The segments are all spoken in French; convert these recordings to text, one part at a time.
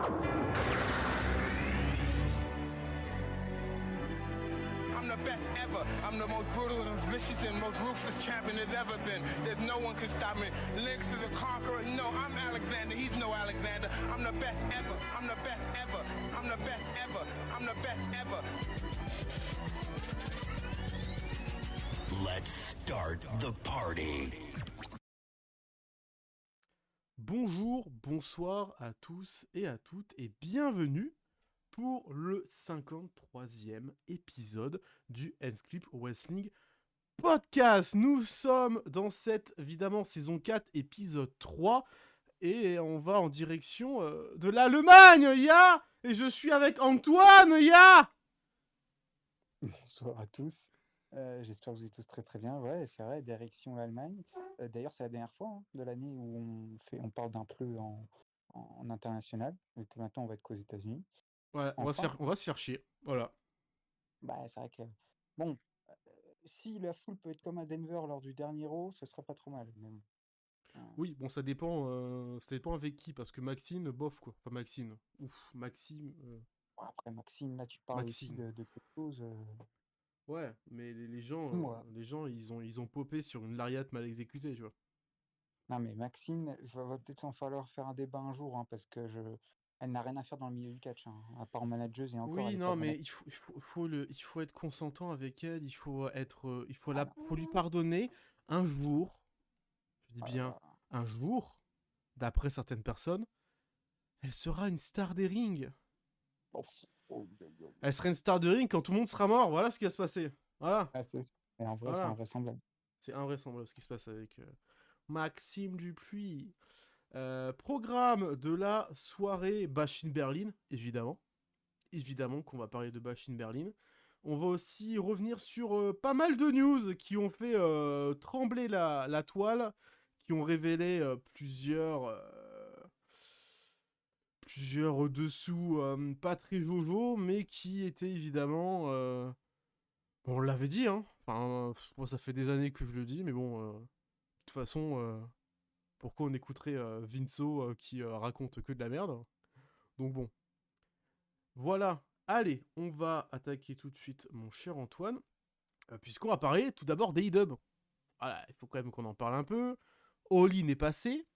I'm the best ever. I'm the most brutal and vicious and most ruthless champion there's ever been. There's no one can stop me. Lynx is a conqueror. No, I'm Alexander. He's no Alexander. I'm the best ever. I'm the best ever. I'm the best ever. I'm the best ever. Let's start the party. Bonjour, bonsoir à tous et à toutes et bienvenue pour le 53e épisode du Ensclip Wrestling Podcast. Nous sommes dans cette, évidemment, saison 4, épisode 3 et on va en direction de l'Allemagne, ya. Et je suis avec Antoine, ya. Bonsoir à tous. J'espère que vous êtes tous très très bien. Ouais, c'est vrai, direction l'Allemagne. D'ailleurs, c'est la dernière fois de l'année où on parle d'un pleu en international. Et que maintenant, on va être qu'aux États-Unis. Ouais, on va se faire chier, voilà. Bah, c'est vrai que bon, si la foule peut être comme à Denver lors du dernier Raw, ce serait pas trop mal. Mais bon. Oui, bon, ça dépend avec qui, parce que Maxime, bof quoi. Enfin, Maxime. Ouf, Maxime. Après, Maxime, là, tu parles aussi de quelque chose. Ouais, mais les gens, Moi. ils ont popé sur une lariat mal exécutée, tu vois. Non, mais Maxime, va peut-être en falloir faire un débat un jour, hein, parce que elle n'a rien à faire dans le milieu du catch, hein, à part manageuse et encore. Oui, elle est non, pas mais il faut être consentant avec elle. Faut non. lui pardonner un jour. Je dis Oh là bien là. un jour. D'après certaines personnes, elle sera une star des rings. Elle sera une star de ring quand tout le monde sera mort. Voilà ce qui va se passer. Voilà. Ah, et en vrai, Voilà. c'est invraisemblable. C'est invraisemblable ce qui se passe avec Maxime Dupuis. Programme de la soirée Bash in Berlin, évidemment. Évidemment qu'on va parler de Bash in Berlin. On va aussi revenir sur pas mal de news qui ont fait trembler la toile, qui ont révélé plusieurs dessous pas très jojo, mais qui étaient évidemment... on l'avait dit, hein. Enfin, moi, ça fait des années que je le dis, mais bon, de toute façon, pourquoi on écouterait Vinceau qui raconte que de la merde? Donc bon. Voilà. Allez, on va attaquer tout de suite mon cher Antoine, puisqu'on va parler tout d'abord d'AEW. Voilà, il faut quand même qu'on en parle un peu. All In est passé.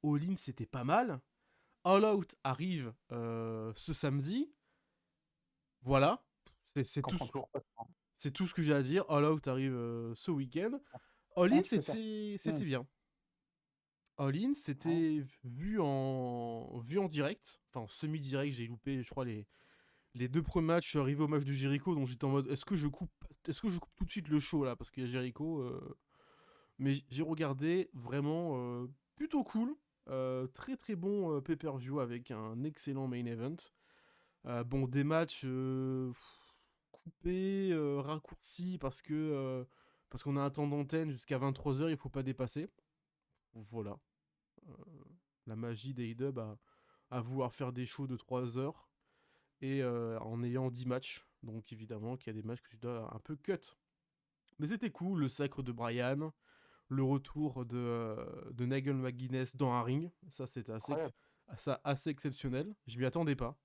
All In, c'était pas mal. All Out arrive ce samedi. Voilà. C'est tout ce que j'ai à dire. All Out arrive ce week-end. All In, c'était bien. All In, c'était vu en direct. Enfin, en semi-direct, j'ai loupé, je crois, les deux premiers matchs. Je suis arrivé au match de Jericho, donc j'étais en mode, est-ce que je coupe tout de suite le show, là, parce qu'il y a Jericho. Mais j'ai regardé, vraiment plutôt cool. Très très bon pay-per-view avec un excellent main event. Bon, des matchs coupés, raccourcis, parce qu'on a un temps d'antenne jusqu'à 23h, il faut pas dépasser. Voilà. La magie d'AEW à vouloir faire des shows de 3 heures et en ayant 10 matchs. Donc évidemment qu'il y a des matchs que je dois un peu cut. Mais c'était cool, le sacre de Bryan, le retour de Nigel McGuinness dans un ring. Ça, c'était assez exceptionnel. Je m'y attendais pas.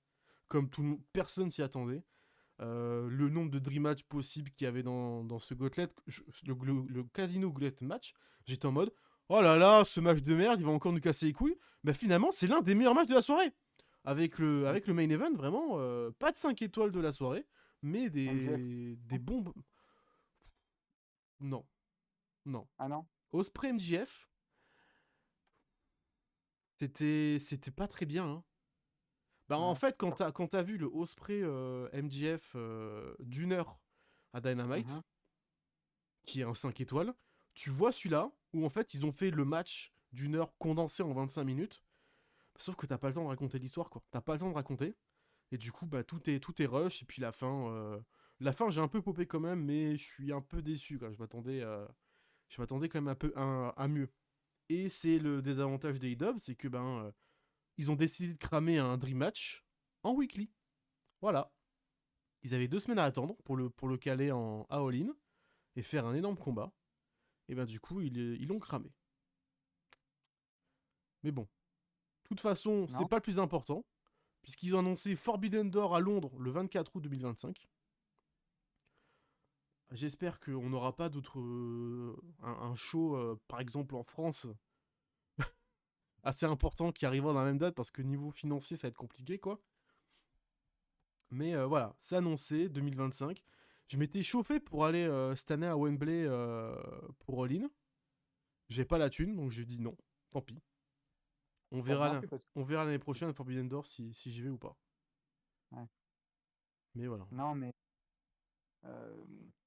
Comme tout le monde, personne s'y attendait. Le nombre de dream match possibles qu'il y avait dans ce gauntlet, le Casino Gauntlet match, j'étais en mode oh là là, ce match de merde, il va encore nous casser les couilles. Mais finalement, c'est l'un des meilleurs matchs de la soirée. Avec le main event, vraiment, pas de 5 étoiles de la soirée, mais des bons... Non. Ah non? Ospreay MJF, c'était pas très bien, hein. Bah, en fait, quand t'as vu le Ospreay MJF d'une heure à Dynamite, qui est un 5 étoiles, tu vois celui-là, où en fait, ils ont fait le match d'une heure condensé en 25 minutes, sauf que t'as pas le temps de raconter l'histoire, quoi. T'as pas le temps de raconter, et du coup, bah, tout est rush, et puis la fin, j'ai un peu popé quand même, mais je suis un peu déçu, quoi. Je m'attendais quand même un peu à mieux. Et c'est le désavantage des AEW, c'est que ils ont décidé de cramer un Dream Match en weekly. Voilà. Ils avaient 2 semaines à attendre pour le caler à All-In et faire un énorme combat. Et du coup, ils l'ont cramé. Mais bon. De toute façon, c'est pas le plus important, puisqu'ils ont annoncé Forbidden Door à Londres le 24 août 2025. J'espère qu'on n'aura pas d'autres... un show, par exemple en France, assez important qui arrivera dans la même date, parce que niveau financier, ça va être compliqué, quoi. Mais voilà, c'est annoncé, 2025. Je m'étais chauffé pour aller cette année à Wembley pour All In. J'ai pas la thune, donc je dis non, tant pis. On verra l'année prochaine à Forbidden Door si j'y vais ou pas. Ouais. Mais voilà. Non, mais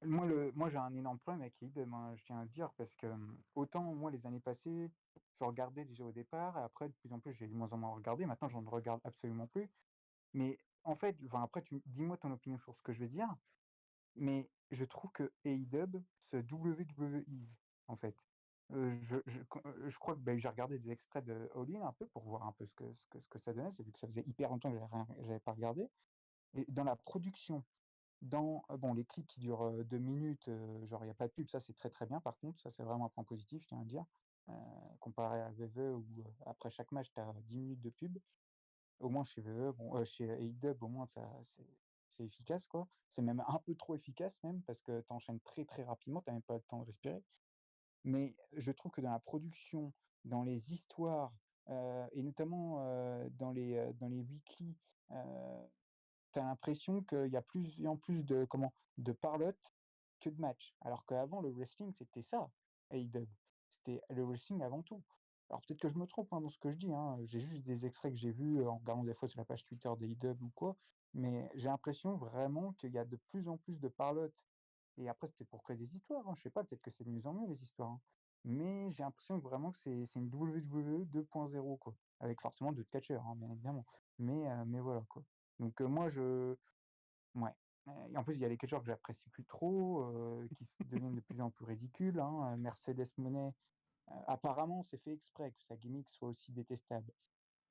moi j'ai un énorme problème avec Idem, hein, je tiens à le dire, parce que autant moi les années passées, je regardais déjà au départ, et après de plus en plus j'ai de moins en moins regardé. Maintenant, j'en regarde absolument plus. Mais en fait, enfin, après, dis-moi ton opinion sur ce que je vais dire, mais je trouve que AEW se WWEase, en fait. Je crois que j'ai regardé des extraits de All In un peu pour voir un peu ce que ça donnait. C'est vu que ça faisait hyper longtemps que j'avais pas regardé. Et dans la production, bon, les clips qui durent 2 minutes, genre il n'y a pas de pub, ça c'est très très bien. Par contre, ça c'est vraiment un point positif, je tiens à le dire. Euh, Comparé à VVE où après chaque match, tu as 10 minutes de pub. Au moins chez VVE, bon, chez AEW, au moins c'est efficace, quoi. C'est même un peu trop efficace, même, parce que tu enchaînes très très rapidement, tu même pas le temps de respirer. Mais je trouve que dans la production, dans les histoires, et notamment dans les weekly, euh, tu as l'impression qu'il y a plus en plus de parlotte que de matchs. Alors qu'avant, le wrestling, c'était ça, AEW. C'était le wrestling avant tout. Alors peut-être que je me trompe, hein, dans ce que je dis, hein. J'ai juste des extraits que j'ai vus en regardant des fois sur la page Twitter d'AEW ou quoi. Mais j'ai l'impression vraiment qu'il y a de plus en plus de parlotte. Et après, c'est peut-être pour créer des histoires, hein. Je sais pas, peut-être que c'est de mieux en mieux les histoires, hein. Mais j'ai l'impression que vraiment que c'est une WWE 2.0, quoi. Avec forcément d'autres catcheurs, hein, bien évidemment. Mais voilà, quoi. Donc moi, ouais. Et en plus, il y a les catcheurs que j'apprécie plus trop, qui deviennent de plus en plus ridicules, hein. Mercedes Moné, apparemment, c'est fait exprès que sa gimmick soit aussi détestable.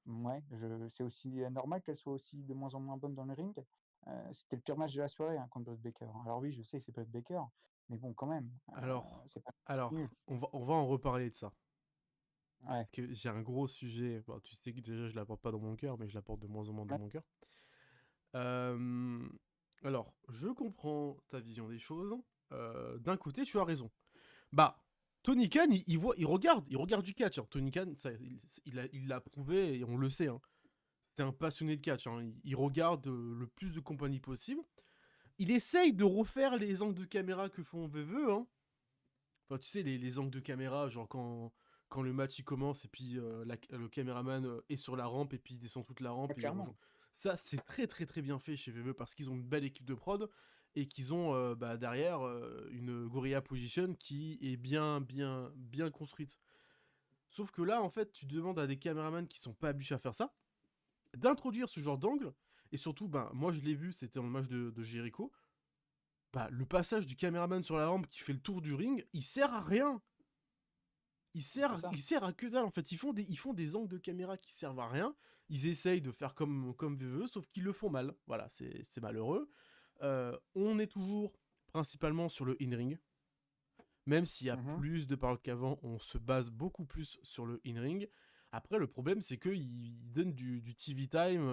Ouais, c'est aussi normal qu'elle soit aussi de moins en moins bonne dans le ring. C'était le pire match de la soirée, hein, contre Britt Baker. Alors oui, je sais que c'est Britt Baker, mais bon, quand même, c'est pas Alors, nul. on va en reparler de ça. Ouais. Parce que j'ai un gros sujet. Bon, tu sais que déjà, je la porte pas dans mon cœur, mais je la porte de moins en moins dans Ouais. mon cœur. Alors, je comprends ta vision des choses. D'un côté, tu as raison. Bah, Tony Khan, il regarde du catch, hein. Tony Khan, ça, il l'a prouvé et on le sait, hein. C'est un passionné de catch, hein. Il regarde le plus de compagnies possible. Il essaye de refaire les angles de caméra que font VVE, hein. Enfin, tu sais, les angles de caméra, genre quand le match il commence et puis le caméraman est sur la rampe et puis il descend toute la rampe Ouais, et il clairement. rejoint. Ça, c'est très très très bien fait chez VVE parce qu'ils ont une belle équipe de prod et qu'ils ont derrière une Gorilla Position qui est bien construite. Sauf que là, en fait, tu demandes à des caméramans qui sont pas habitués à faire ça d'introduire ce genre d'angle. Et surtout, moi je l'ai vu, c'était dans le match de Jericho. Le passage du caméraman sur la rampe qui fait le tour du ring, il sert à rien. Il sert à que dalle. En fait, ils font des angles de caméra qui servent à rien. Ils essayent de faire comme VVE, sauf qu'ils le font mal. Voilà, c'est malheureux. On est toujours principalement sur le in-ring. Même s'il y a Mhm. plus de paroles qu'avant, on se base beaucoup plus sur le in-ring. Après, le problème, c'est qu'ils donnent du TV time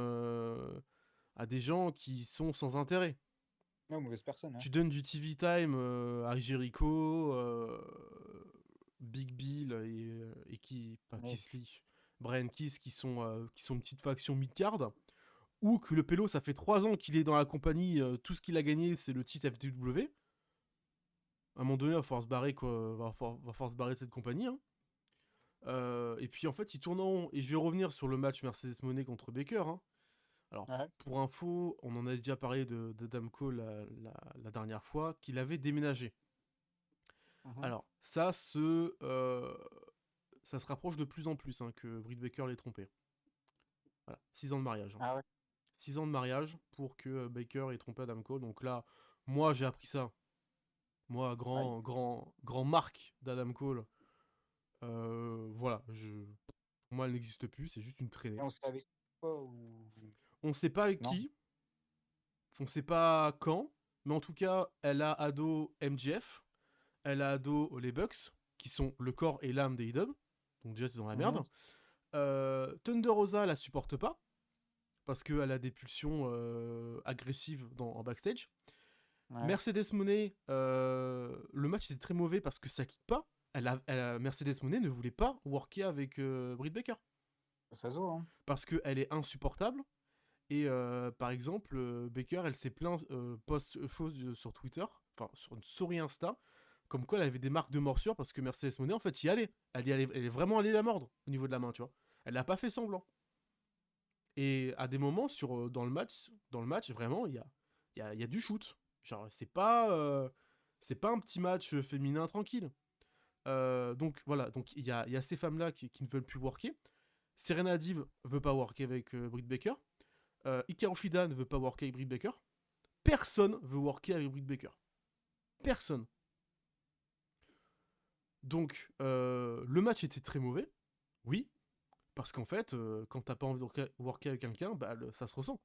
à des gens qui sont sans intérêt. Ouais, mauvaise personne, hein. Tu donnes du TV time à Jericho, Big Bill et pas Oui. Kiss Lee, Brian Kiss qui sont une petite faction mid-card. Ou que le Pélo, ça fait 3 ans qu'il est dans la compagnie, tout ce qu'il a gagné, c'est le titre FTW. À un moment donné, il va falloir se barrer, quoi. Va falloir se barrer de cette compagnie, hein. Et puis en fait, il tourne en rond. Et je vais revenir sur le match Mercedes Moné contre Baker, hein. Alors, Ouais. pour info, on en a déjà parlé d'Adam Cole la dernière fois, qu'il avait déménagé. Mhm. Alors, ça se rapproche de plus en plus, hein, que Britt Baker l'ait trompé. Voilà, 6 ans de mariage, hein. Ah ouais. 6 ans de mariage pour que Baker ait trompé Adam Cole. Donc là, moi, j'ai appris ça. Moi, Aïe. grand marque d'Adam Cole. Voilà, pour moi, elle n'existe plus, c'est juste une Et traînée. on savait pas ou On sait pas avec non? qui, on sait pas quand, mais en tout cas, elle a ado MJF, elle a ado les Bucks, qui sont le corps et l'âme des IW, donc déjà c'est dans la Mhm. merde. Thunder Rosa la supporte pas, parce qu'elle a des pulsions agressives en backstage. Ouais. Mercedes Moné, le match était très mauvais parce que ça quitte pas. Mercedes Moné ne voulait pas worker avec Britt Baker. Ça se voit, hein. Parce qu'elle est insupportable. Et par exemple, Baker, elle s'est plaint post-chose sur Twitter, enfin sur une story Insta, comme quoi elle avait des marques de morsure parce que Mercedes Moné, en fait, y allait. Elle est vraiment allée la mordre au niveau de la main, tu vois. Elle n'a pas fait semblant. Et à des moments, dans le match, vraiment, il y a du shoot. Genre, c'est pas un petit match féminin tranquille. Donc voilà, donc il y a ces femmes-là qui ne veulent plus worker. Serena Deeb veut pas worker avec Britt Baker. Hikaru Shida ne veut pas worker avec Britt Baker. Personne veut worker avec Britt Baker. Personne. Donc, le match était très mauvais. Oui. Parce qu'en fait, quand t'as pas envie de worker avec quelqu'un, bah, ça se ressent.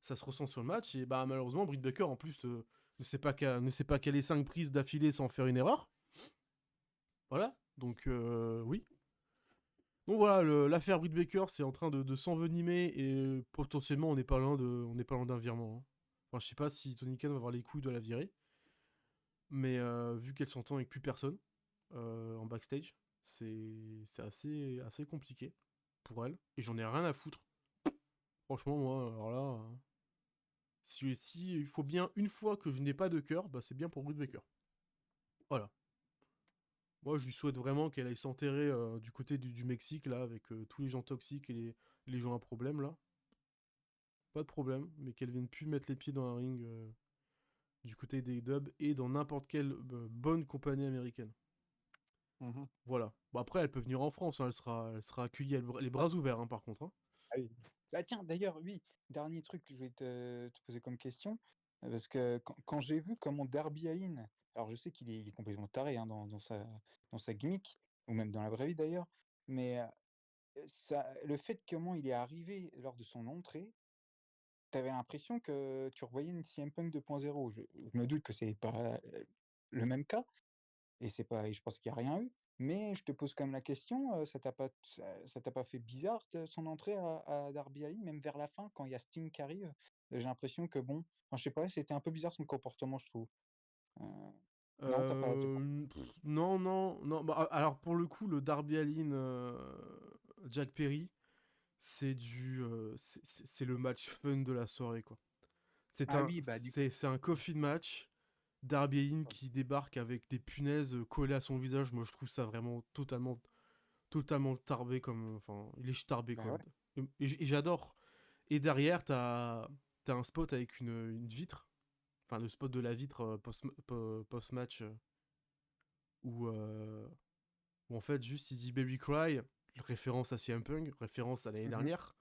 Ça se ressent sur le match. Et bah, malheureusement, Britt Baker, en plus, ne sait pas caler 5 prises d'affilée sans faire une erreur. Voilà. Donc, oui. Donc voilà, l'affaire Britt Baker, c'est en train de s'envenimer et potentiellement on n'est pas loin d'un virement. Hein. Enfin, je sais pas si Tony Khan va avoir les couilles de la virer, mais vu qu'elle s'entend avec plus personne en backstage, c'est assez compliqué pour elle et j'en ai rien à foutre. Franchement, moi, alors là, si il faut bien une fois que je n'ai pas de cœur, bah c'est bien pour Britt Baker. Voilà. Moi, je lui souhaite vraiment qu'elle aille s'enterrer du côté du Mexique, là, avec tous les gens toxiques et les gens à problème, là. Pas de problème, mais qu'elle vienne plus mettre les pieds dans un ring du côté des dubs et dans n'importe quelle bonne compagnie américaine. Mhm. Voilà. Bon, après, elle peut venir en France, hein, elle sera accueillie les bras ouverts, hein, par contre. Hein. Ah oui. Bah tiens, d'ailleurs, oui, dernier truc que je vais te poser comme question, parce que quand j'ai vu comment Darby Allin, alors je sais qu'il est complètement taré hein, dans sa gimmick, ou même dans la vraie vie d'ailleurs, mais le fait comment il est arrivé lors de son entrée, t'avais l'impression que tu revoyais une CM Punk 2.0. Je me doute que c'est pas le même cas, et je pense qu'il y a rien eu. Mais je te pose quand même la question, ça t'a pas fait bizarre son entrée à Darby Allin, même vers la fin quand il y a Sting qui arrive? J'ai l'impression que bon, enfin, je sais pas, c'était un peu bizarre son comportement, je trouve. Heu, non, t'as pas Non, non, non. Bah, alors, pour le coup, le Darby Allin Jack Perry, c'est le match fun de la soirée, quoi. ah oui, bah, du coup, C'est un coffin match. Darby Allin qui débarque avec des punaises collées à son visage, moi je trouve ça vraiment totalement tarbé comme. Enfin, il est tarbé bah, quoi. ouais. Et j'adore. Et derrière, t'as un spot avec une vitre. Enfin, le spot de la vitre post-match où, où en fait, juste il dit Baby Cry, référence à CM Punk, référence à l'année Mmh. dernière.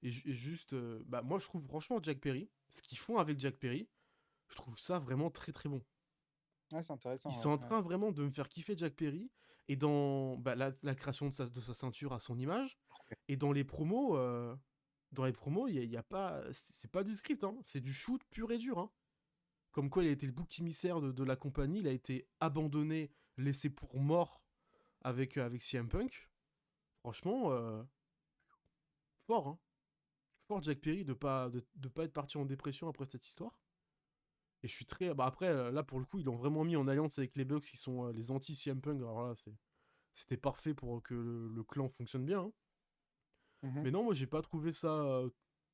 Et juste, bah, moi je trouve franchement Jack Perry, ce qu'ils font avec Jack Perry, je trouve ça vraiment très très bon. Ouais, c'est Ils intéressant, sont ouais, en ouais. train vraiment de me faire kiffer Jack Perry et dans bah, la création de sa ceinture à son image et dans les promos il y a pas c'est pas du script hein, c'est du shoot pur et dur hein. Comme quoi il a été le bouc émissaire de la compagnie, il a été abandonné, laissé pour mort avec CM Punk. Franchement fort hein. Fort Jack Perry de pas être parti en dépression après cette histoire. Et je suis très bah après là pour le coup, ils l'ont vraiment mis en alliance avec les Bucks qui sont les anti CM Punk. Alors là, c'était parfait pour que le clan fonctionne bien. Hein. Mmh. Mais non, moi j'ai pas trouvé ça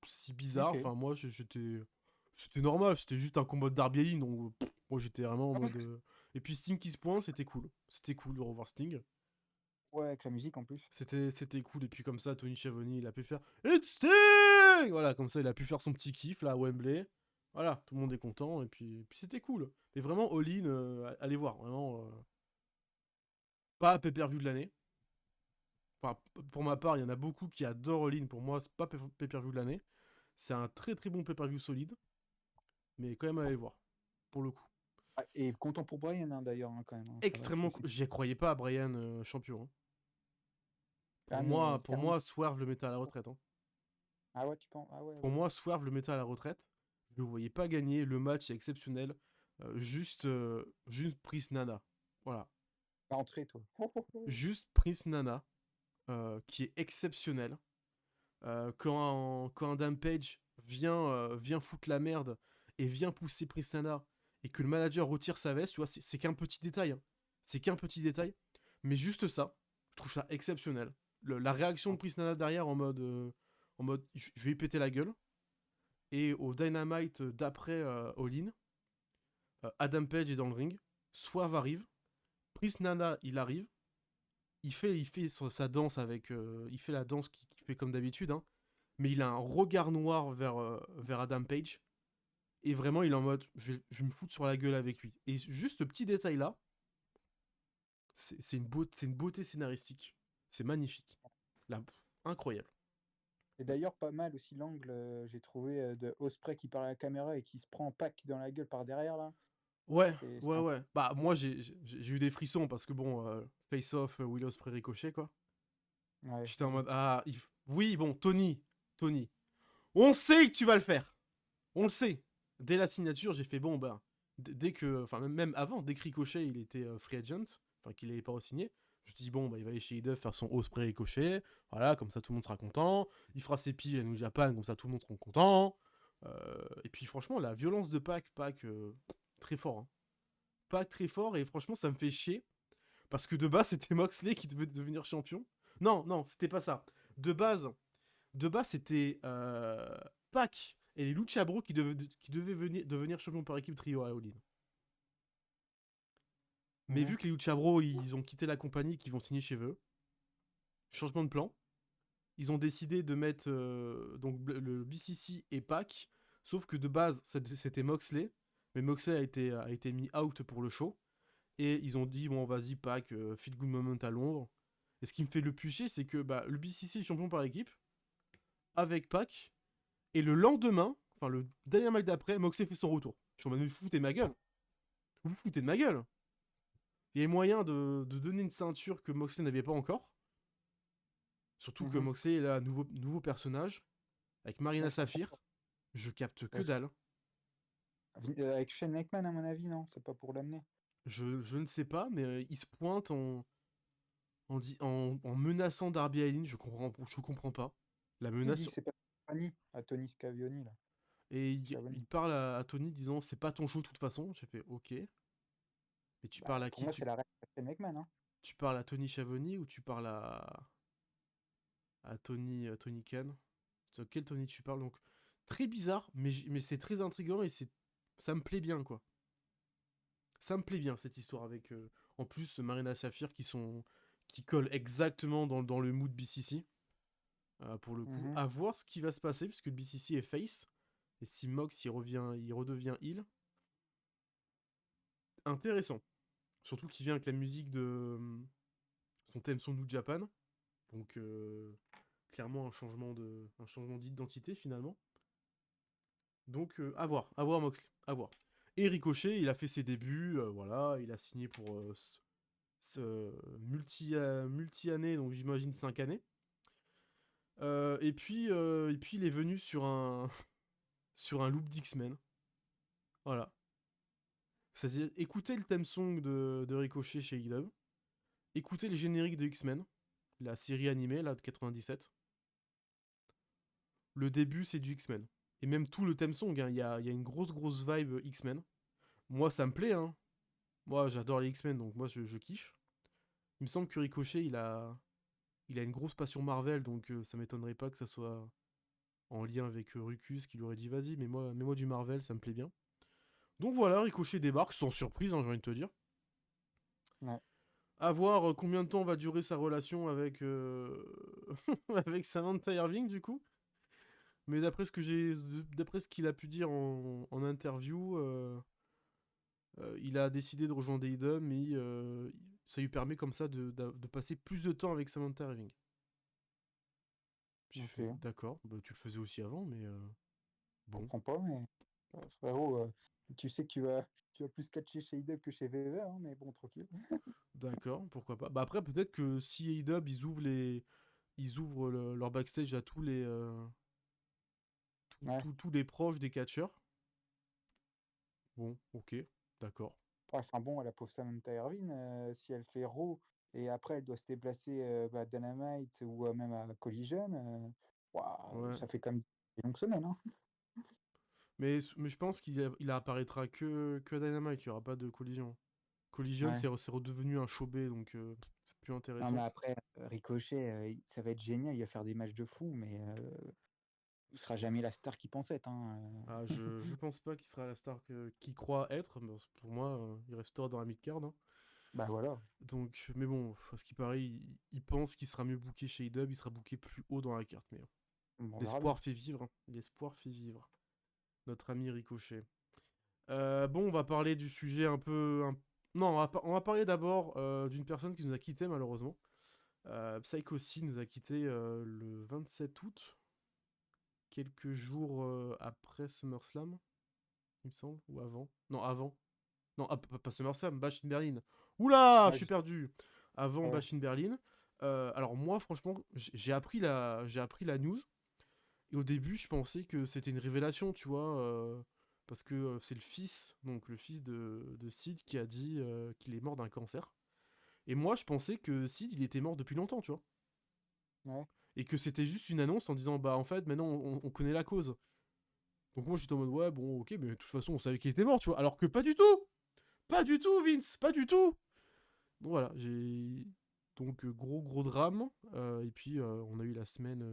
si bizarre. OK. Enfin, moi c'était normal, c'était juste un combat de Darby Allin. Donc moi j'étais vraiment en Ah ouais, mode. Et puis Sting qui se pointe, c'était cool. C'était cool de revoir Sting. ouais, avec la musique en plus. C'était cool. Et puis comme ça, Tony Schiavone, il a pu faire It's Sting. Voilà, comme ça, il a pu faire son petit kiff là à Wembley. Voilà, tout le monde est content. Et puis c'était cool. Mais vraiment, all-in, allez voir. Vraiment, pas pay-per-view de l'année. Enfin, pour ma part, il y en a beaucoup qui adorent All In. Pour moi, c'est pas pay-per-view de l'année. C'est un très très bon pay-per-view solide, mais quand même à aller voir, pour le coup. Ah, et content pour Brian, hein, d'ailleurs, hein, quand même, hein, ça va, Extrêmement. J'y croyais pas à Brian champion. Hein. ah mais Pour moi, Swerve le mettait à la retraite. Hein. ah ouais, tu penses? Ah ouais, Pour ouais. moi, Swerve le mettait à la retraite. Je le voyais pas gagner. Le match est exceptionnel. Juste prise Nana. Voilà. L'entrée, toi. Oh, oh, oh. Juste prise Nana, qui est exceptionnelle. Quand un Adam Page vient foutre la merde et vient pousser Pristana et que le manager retire sa veste, tu vois, c'est qu'un petit détail, hein. C'est qu'un petit détail, mais juste ça, je trouve ça exceptionnel. La réaction de Pristana derrière en mode je vais lui péter la gueule. Et au Dynamite d'après All In, Adam Page est dans le ring, Swerve arrive, Pristana il arrive, il fait sa danse avec, il fait la danse qu'il fait comme d'habitude, hein, mais il a un regard noir vers Adam Page. Et vraiment, il est en mode, je vais me foutre sur la gueule avec lui. Et juste ce petit détail-là, c'est une beauté scénaristique. C'est magnifique. Là, incroyable. Et d'ailleurs, pas mal aussi l'angle, j'ai trouvé de Osprey qui parle à la caméra et qui se prend Pac dans la gueule par derrière là. Ouais, C'est ouais, un ouais. Bah, moi, j'ai eu des frissons parce que bon, face-off, Will Ospreay ricochet, quoi. ouais, J'étais en mode, ah, oui, bon, Tony, on sait que tu vas le faire. On le sait. Dès la signature, j'ai fait bon, ben, dès que, enfin, même avant, dès que Ricochet, il était free agent, enfin, qu'il n'avait pas re-signé, je me suis dit, bon, bah, il va aller chez IDF faire son Osprey Ricochet, voilà, comme ça tout le monde sera content. Il fera ses piges à New Japan, comme ça tout le monde sera content. Et puis, franchement, la violence de Pac, très fort, hein. Pac très fort, et franchement, ça me fait chier, parce que de base, c'était Moxley qui devait devenir champion. Non, non, c'était pas ça. De base, c'était Pac et les Lucha Bros qui devaient devenir champions par équipe trio à All In. Mais vu que les Lucha Bros, ils ont quitté la compagnie, qu'ils vont signer chez eux, changement de plan, ils ont décidé de mettre donc le BCC et Pac, sauf que de base, c'était Moxley, mais Moxley a été mis out pour le show, et ils ont dit, bon, vas-y, Pac, feel good moment à Londres. Et ce qui me fait le plus chier, c'est que bah, le BCC est champion par équipe, avec Pac, et le lendemain, enfin le dernier match d'après, Moxley fait son retour. Je suis en mode, vous foutez de ma gueule. Vous foutez de ma gueule. Il y a moyen de donner une ceinture que Moxley n'avait pas encore. Surtout que Moxley est là, nouveau personnage, avec Marina Saphir. Je capte que dalle. Avec Shane McMahon, à mon avis, non? C'est pas pour l'amener. Je ne sais pas, mais il se pointe en menaçant Darby Allin. Je comprends pas. La Il menace. dit c'est pas Tony, à Tony Scavioni là. Et il Schiavone. parle à Tony disant c'est pas ton show de toute façon. J'ai fait ok. Mais tu Bah, parles à pour qui moi, c'est la reine de Shane McMahon. Hein. Tu parles à Tony Schiavone ou tu parles à Tony Khan? Sur quel Tony tu parles? Donc, très bizarre, mais c'est très intriguant et ça me plaît bien, quoi. Ça me plaît bien, cette histoire avec, en plus, Marina Saphir qui colle exactement dans le mood BCC. Pour le coup, à voir ce qui va se passer, puisque le BCC est face. Et si Mox, il redevient heel. Intéressant. Surtout qu'il vient avec la musique de son thème son New Japan. Donc, clairement un changement d'identité finalement. Donc à voir Moxley, à voir. Et Ricochet, il a fait ses débuts, voilà, il a signé pour ce multi-année, donc j'imagine 5 années. Et puis il est venu sur un sur un loop d'X-Men. Voilà. C'est-à-dire, écoutez le theme song de Ricochet chez EW, écoutez les génériques de X-Men, la série animée là de 97. Le début, c'est du X-Men. Et même tout le theme song, hein, il y a une grosse vibe X-Men. Moi, ça me plaît, hein. Moi, j'adore les X-Men, donc moi, je kiffe. Il me semble que Ricochet, il a une grosse passion Marvel, donc ça m'étonnerait pas que ça soit en lien avec Rucus, qui lui aurait dit vas-y, mets-moi du Marvel, ça me plaît bien. Donc voilà, Ricochet débarque, sans surprise, hein, j'ai envie de te dire. Ouais. À voir combien de temps va durer sa relation avec, avec Samantha Irving, du coup. Mais d'après ce qu'il a pu dire en interview, il a décidé de rejoindre AEW, mais ça lui permet comme ça de passer plus de temps avec Samantha Irving. J'ai fait Ok. d'accord, bah, tu le faisais aussi avant, mais Je bon, comprends pas, mais frérot, tu sais que tu vas plus catcher chez IDEB que chez VV, hein, mais bon, tranquille. d'accord, pourquoi pas. Bah après, peut-être que si AEW ils ouvrent leur backstage à Ouais. tous les proches des catcheurs. Bon, ok, d'accord. Enfin bon, la pauvre Samantha Irvine, si elle fait Raw et après elle doit se déplacer à Dynamite ou même à Collision, Waouh, Ouais. ça fait quand même des longues semaines, hein. Mais je pense qu'il apparaîtra que à Dynamite, il n'y aura pas de collision. Collision, Ouais. c'est redevenu un showbé, donc c'est plus Non, mais intéressant. après, Ricochet, ça va être génial, il va faire des matchs de fou, mais il sera jamais la star qu'il pense être, hein. Ah, je pense pas qu'il sera la star qu'il croit être. Parce que pour moi, il restera dans la mid-card, hein. Bah voilà, Donc, mais bon, à ce qui paraît, il pense qu'il sera mieux booké chez IW, il sera booké plus haut dans la carte. Mais bon, on verra bien. l'espoir fait vivre, hein. L'espoir fait vivre. Notre ami Ricochet. Bon, on va parler du sujet un peu. Non, on va parler d'abord d'une personne qui nous a quitté malheureusement. Psycho C nous a quitté le 27 août, quelques jours après SummerSlam, il me semble, ou avant. Non, avant. Non, pas SummerSlam, Bash in Berlin. Oula, je Ouais, suis perdu. Avant ouais, Bash in Berlin. Alors moi, franchement, j'ai appris la news. Et au début, je pensais que c'était une révélation, tu vois. Parce que c'est le fils de Sid, qui a dit qu'il est mort d'un cancer. Et moi, je pensais que Sid, il était mort depuis longtemps, tu vois. ouais. Et que c'était juste une annonce en disant, bah en fait, maintenant, on connaît la cause. Donc moi, j'étais en mode, ouais, bon, ok, mais de toute façon, on savait qu'il était mort, tu vois. Alors que pas du tout. Pas du tout, Vince, pas du tout. Donc voilà, j'ai. Donc gros drame. Et puis on a eu la semaine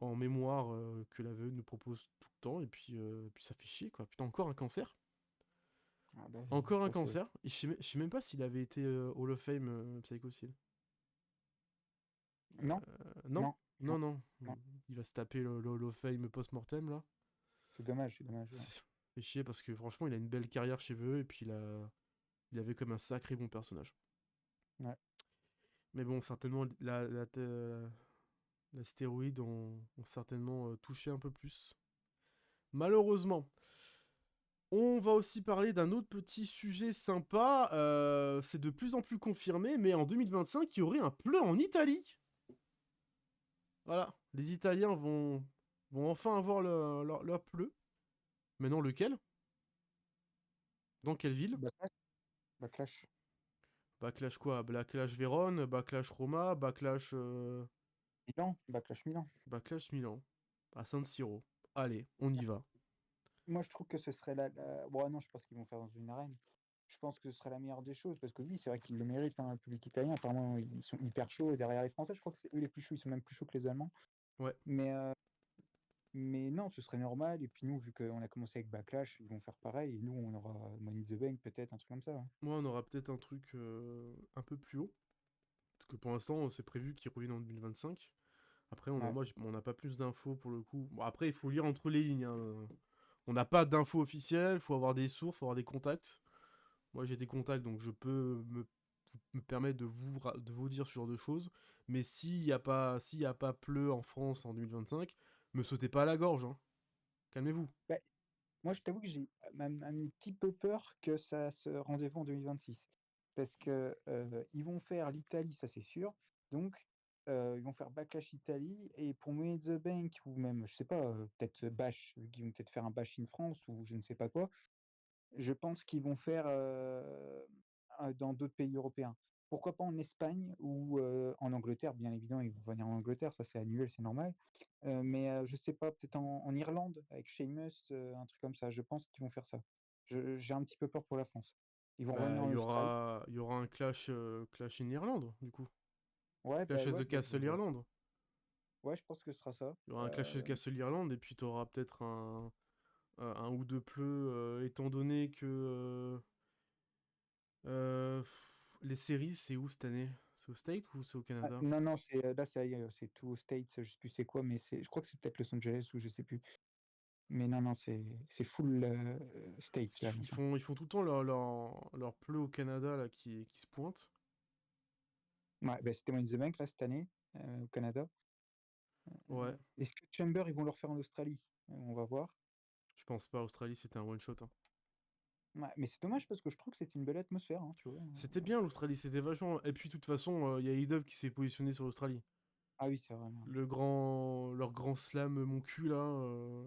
en mémoire que la VE nous propose tout le temps. Et puis ça fait chier, quoi. Putain, encore un cancer. Ah bah, Encore un ça fait. cancer. Et je sais même pas s'il avait été Hall of Fame Psycho Sid. Non, Non, non, non, non, non. non. Il va se taper le Hall of Fame post-mortem là. C'est dommage, ouais. C'est fait chier parce que franchement, il a une belle carrière chez VE et puis il avait comme un sacré bon personnage. Ouais. Mais bon, certainement, les stéroïdes ont certainement touché un peu plus. Malheureusement. On va aussi parler d'un autre petit sujet sympa. C'est de plus en plus confirmé, mais en 2025, il y aurait un pleu en Italie. Voilà, les Italiens vont enfin avoir leur pleu. Maintenant, lequel? Dans quelle ville? Backlash, Backlash. Backlash quoi? Backlash Vérone, Backlash Roma, Backlash, Milan, Backlash Milan. Backlash Milan. À San Siro. Allez, on y va. Moi, je trouve que ce serait bon, non, je pense qu'ils vont faire dans une arène. Je pense que ce serait la meilleure des choses parce que oui, c'est vrai qu'ils le méritent, hein, le public italien. Apparemment, ils sont hyper chauds et derrière les Français, je crois que c'est eux les plus chauds. Ils sont même plus chauds que les Allemands. Ouais. Mais, euh, mais non, ce serait normal. Et puis nous, vu qu'on a commencé avec Backlash, ils vont faire pareil. Et nous, on aura Money in the Bank, peut-être, un truc comme ça, ouais. Moi, on aura peut-être un truc un peu plus haut. Parce que pour l'instant, c'est prévu qu'il revienne en 2025. Après, Ouais, on n'a pas plus d'infos pour le coup. Bon, après, il faut lire entre les lignes, hein. On n'a pas d'infos officielles, il faut avoir des sources, il faut avoir des contacts. Moi, j'ai des contacts, donc je peux me permettre de vous dire ce genre de choses. Mais s'il y a pas pleu en France en 2025, me sautez pas à la gorge, hein. Calmez-vous. bah, moi, je t'avoue que j'ai un petit peu peur que ça se rendez-vous en 2026. Parce que ils vont faire l'Italie, ça c'est sûr. Donc, ils vont faire Backlash Italie. Et pour Money in the Bank, ou même, je sais pas, peut-être Bash, vu qu'ils vont peut-être faire un Bash in France ou je ne sais pas quoi, je pense qu'ils vont faire dans d'autres pays européens. Pourquoi pas en Espagne ou en Angleterre, bien évidemment, ils vont venir en Angleterre, ça c'est annuel, c'est normal. Mais je sais pas, peut-être en Irlande avec Sheamus, un truc comme ça. Je pense qu'ils vont faire ça. J'ai un petit peu peur pour la France. Ils vont revenir Bah, en il y Australie. aura, il y aura un clash in Irlande, du coup. Ouais, Clash bah at ouais, the Castle Irlande. ouais, je pense que ce sera ça. Il y aura un clash at the Castle Irlande, et puis tu auras peut-être un ou deux pleux, étant donné que les séries, c'est où cette année? C'est au State ou c'est au Canada? Non, non, là, c'est ailleurs, c'est tout aux States, je sais plus c'est quoi, mais je crois que c'est peut-être Los Angeles ou je sais plus. Mais non, non, c'est full Parce States qu'ils là f- ils maintenant. font, ils font tout le temps leur pleu au Canada là, qui se pointe. Ouais, bah, c'était Money in the Bank là cette année au Canada. Ouais, Est-ce que Chamber ils vont le refaire en Australie? On va voir. je pense pas. Australie, c'était un one shot, hein. Ouais, mais c'est dommage parce que je trouve que c'était une belle atmosphère, hein, tu vois. C'était bien l'Australie, c'était vachement. Et puis, de toute façon, il y a AEW qui s'est positionné sur l'Australie. Ah oui, c'est vrai. Merde. Leur grand slam, mon cul là.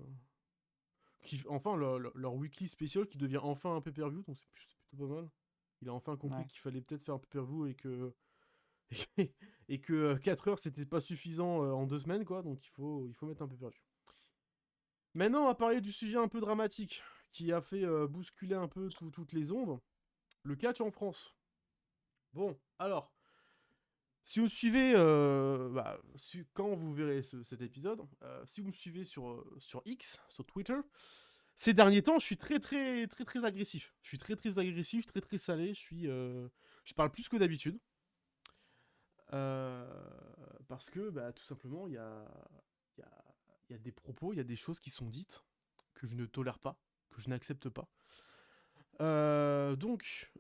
Enfin, leur weekly spécial qui devient enfin un pay-per-view, donc c'est plutôt pas mal. Il a enfin compris Ouais. qu'il fallait peut-être faire un pay-per-view et que et que 4 heures c'était pas suffisant en 2 semaines, quoi, donc il faut mettre un peu perdu. Maintenant, on va parler du sujet un peu dramatique qui a fait bousculer un peu toutes les ondes, le catch en France. Bon, alors, si vous me suivez, quand vous verrez cet épisode, si vous me suivez sur X, sur Twitter, ces derniers temps, je suis très très très très agressif. Je suis très très agressif, très très salé. Je parle plus que d'habitude. Parce que, tout simplement, il y a, il y a des propos, il y a des choses qui sont dites que je ne tolère pas, que je n'accepte pas. Donc,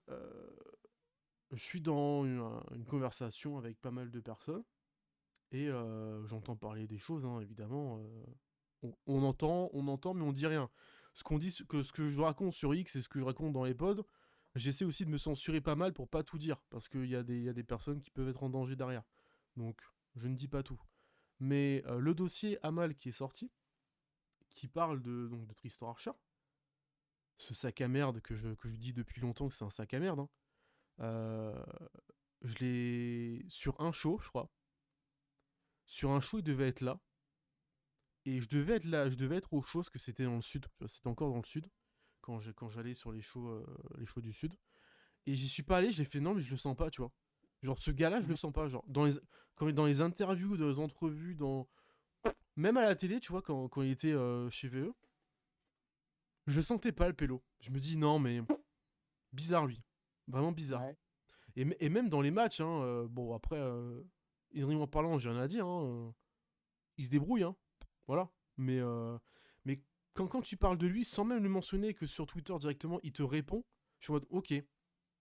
je suis dans une conversation avec pas mal de personnes et j'entends parler des choses, hein, évidemment. On entend, mais on dit rien. Ce que je raconte sur X et ce que je raconte dans les pods, j'essaie aussi de me censurer pas mal pour pas tout dire, parce qu'il y a des personnes qui peuvent être en danger derrière. Donc, je ne dis pas tout. Mais le dossier Amal qui est sorti, qui parle de Tristan Archer, ce sac à merde que je dis depuis longtemps que c'est un sac à merde, hein, je l'ai sur un show, je crois. Sur un show, il devait être là. Et je devais être là, je devais être au show, parce que c'était dans le sud. Tu vois, c'était encore dans le sud, quand j'allais sur les shows du sud. Et j'y suis pas allé, j'ai fait non, mais je le sens pas, tu vois. Genre, ce gars-là, je le Mhm. sens pas. Genre, dans les interviews, dans les entrevues, même à la télé, tu vois, quand il était chez VE, je sentais pas le pélo. Je me dis non, mais bizarre lui. Vraiment bizarre. Ouais. Et même dans les matchs, hein, bon, après, en parlant, j'ai rien à dire, hein, il se débrouille, hein. Voilà. Mais quand tu parles de lui, sans même le mentionner que sur Twitter directement, il te répond, je suis en mode, ok,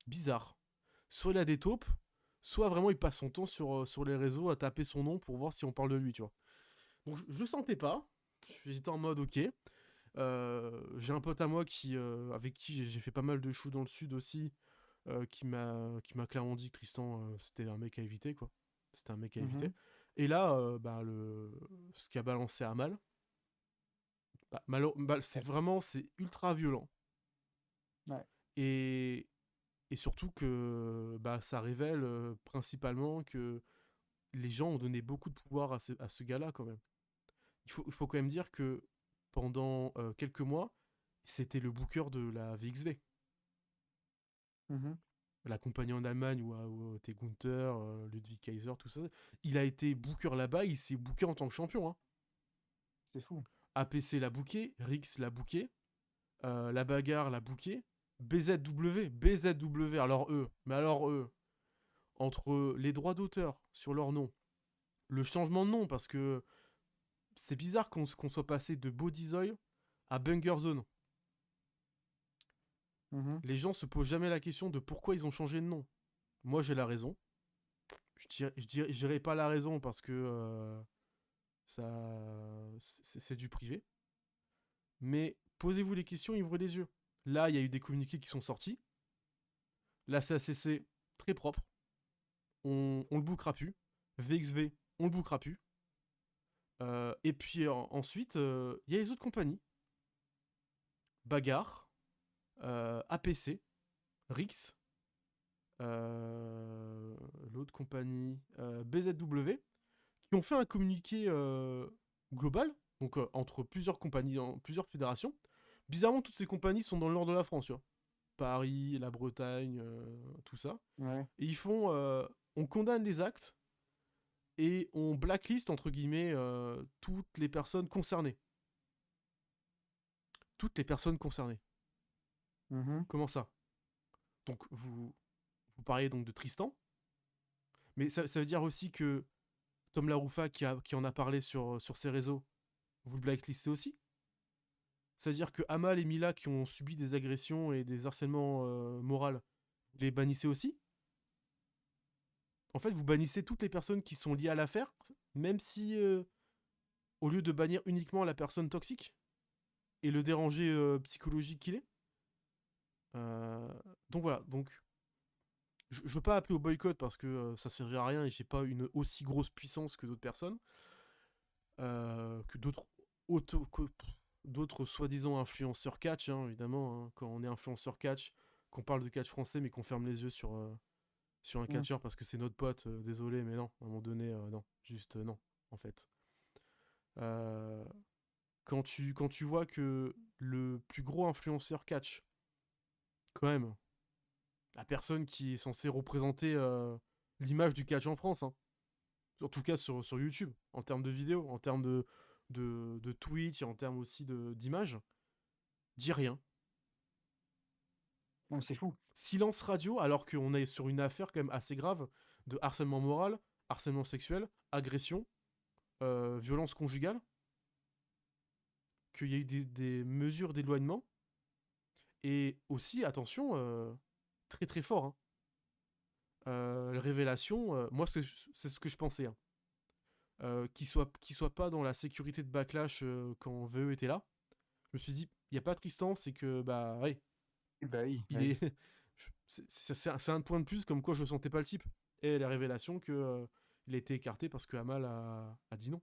bizarre. Soit il a des taupes, soit vraiment il passe son temps sur les réseaux à taper son nom pour voir si on parle de lui, tu vois. Donc je le sentais pas. J'étais en mode, ok. J'ai un pote à moi avec qui j'ai fait pas mal de choux dans le sud aussi, qui m'a clairement dit que Tristan, c'était un mec à éviter, quoi. C'était un mec à éviter. Mhm. Et là, ce qui a balancé à mal, c'est ultra violent. Ouais. Et, et surtout que ça révèle principalement que les gens ont donné beaucoup de pouvoir à ce gars-là, quand même. Il faut quand même dire que pendant quelques mois, c'était le booker de la VXV. Mhm. La compagnie en Allemagne où était Gunther, Ludwig Kaiser, tout ça. Il a été booker là-bas, il s'est booké en tant que champion, hein. C'est fou. APC l'a booké, Rix l'a booké, la bagarre l'a booké, BZW, alors eux, entre les droits d'auteur sur leur nom, le changement de nom, parce que c'est bizarre qu'on soit passé de Bodyzoy à Bunger Zone. Mhm. Les gens se posent jamais la question de pourquoi ils ont changé de nom. Moi, j'ai la raison. Je dirais pas la raison parce que ça, c'est du privé. Mais posez-vous les questions et ouvrez les yeux. Là, il y a eu des communiqués qui sont sortis. La CACC, très propre. On le bookera plus. VXV, on le bookera plus. Et puis ensuite, il y a les autres compagnies. Bagarre, APC, Rix, l'autre compagnie, BZW, qui ont fait un communiqué global, donc entre plusieurs compagnies, plusieurs fédérations. Bizarrement, toutes ces compagnies sont dans le nord de la France, tu vois. Paris, la Bretagne, tout ça. Ouais. Et ils font, on condamne les actes et on blacklist, entre guillemets, toutes les personnes concernées. Toutes les personnes concernées. Mhm. Comment ça? Donc vous parlez donc de Tristan, mais ça veut dire aussi que Tom Laroufa qui en a parlé sur ses réseaux, vous le blacklistez aussi? C'est-à-dire que Amal et Mila qui ont subi des agressions et des harcèlements moraux, vous les bannissez aussi? En fait, vous bannissez toutes les personnes qui sont liées à l'affaire, même si, au lieu de bannir uniquement la personne toxique et le déranger psychologique qu'il est. Euh, donc voilà, donc je veux pas appeler au boycott parce que ça servira à rien et j'ai pas une aussi grosse puissance que d'autres personnes, que d'autres soi-disant influenceurs catch, hein, évidemment, hein, quand on est influenceur catch, qu'on parle de catch français mais qu'on ferme les yeux sur un Mmh. catcheur parce que c'est notre pote, désolé, mais non, à un moment donné, non, juste non, en fait. Euh, quand tu vois que le plus gros influenceur catch, quand même, la personne qui est censée représenter l'image du catch en France, hein, en tout cas sur YouTube, en termes de vidéos, en termes de Twitch et en termes aussi d'images, dit rien. Non, mais c'est fou. Silence radio, alors qu'on est sur une affaire quand même assez grave de harcèlement moral, harcèlement sexuel, agression, violence conjugale, qu'il y a eu des mesures d'éloignement, et aussi, attention, très très fort, hein, révélation, moi c'est ce que je pensais, hein, qu'il soit pas dans la sécurité de Backlash quand VE était là. Je me suis dit, il n'y a pas Tristan, c'est que, bah, ouais, Bah oui, il est. C'est un point de plus, comme quoi je sentais pas le type. Et la révélation que il a été écarté parce que Amal a dit non.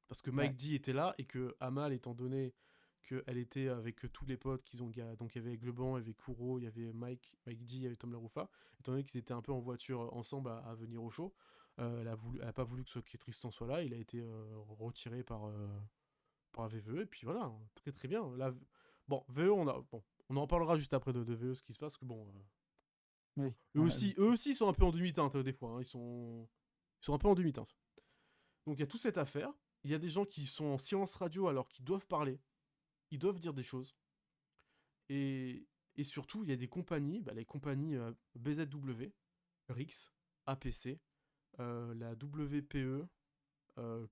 Parce que ouais. Mike D était là et que Amal, étant donné qu'elle était avec tous les potes qu'ils ont. Donc il y avait Gleban, il y avait Kuro, il y avait Mike D, il y avait Tom Laroufa. Étant donné qu'ils étaient un peu en voiture ensemble à venir au show, elle a pas voulu que Tristan soit là. Il a été retiré par VVE. Et puis voilà, très très bien. Là, bon, VE, on en parlera juste après de VE, ce qui se passe. Que bon, Oui. eux aussi sont un peu en demi-teinte des fois, hein. Ils sont un peu en demi-teinte. Donc il y a toute cette affaire. Il y a des gens qui sont en silence radio alors qu'ils doivent parler. Ils doivent dire des choses. Et surtout, il y a des compagnies, bah, les compagnies BZW, Rix, APC, la WPE,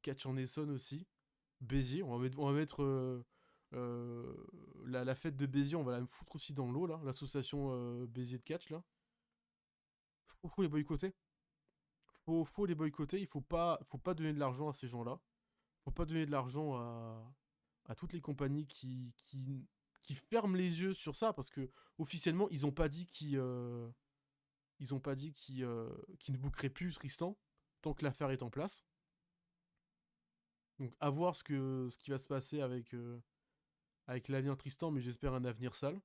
Catch en Essonne aussi, Béziers. On va mettre euh, la fête de Béziers, on va la foutre aussi dans l'eau, là, l'association Béziers de Catch, là. Faut les boycotter. Faut les boycotter. Faut pas donner de l'argent à ces gens-là. Faut pas donner de l'argent à toutes les compagnies qui ferment les yeux sur ça parce que officiellement ils ont pas dit ils ont pas dit qu'ils ne bookeraient plus Tristan tant que l'affaire est en place. Donc à voir ce qui va se passer avec l'avenir de Tristan, mais j'espère un avenir sale.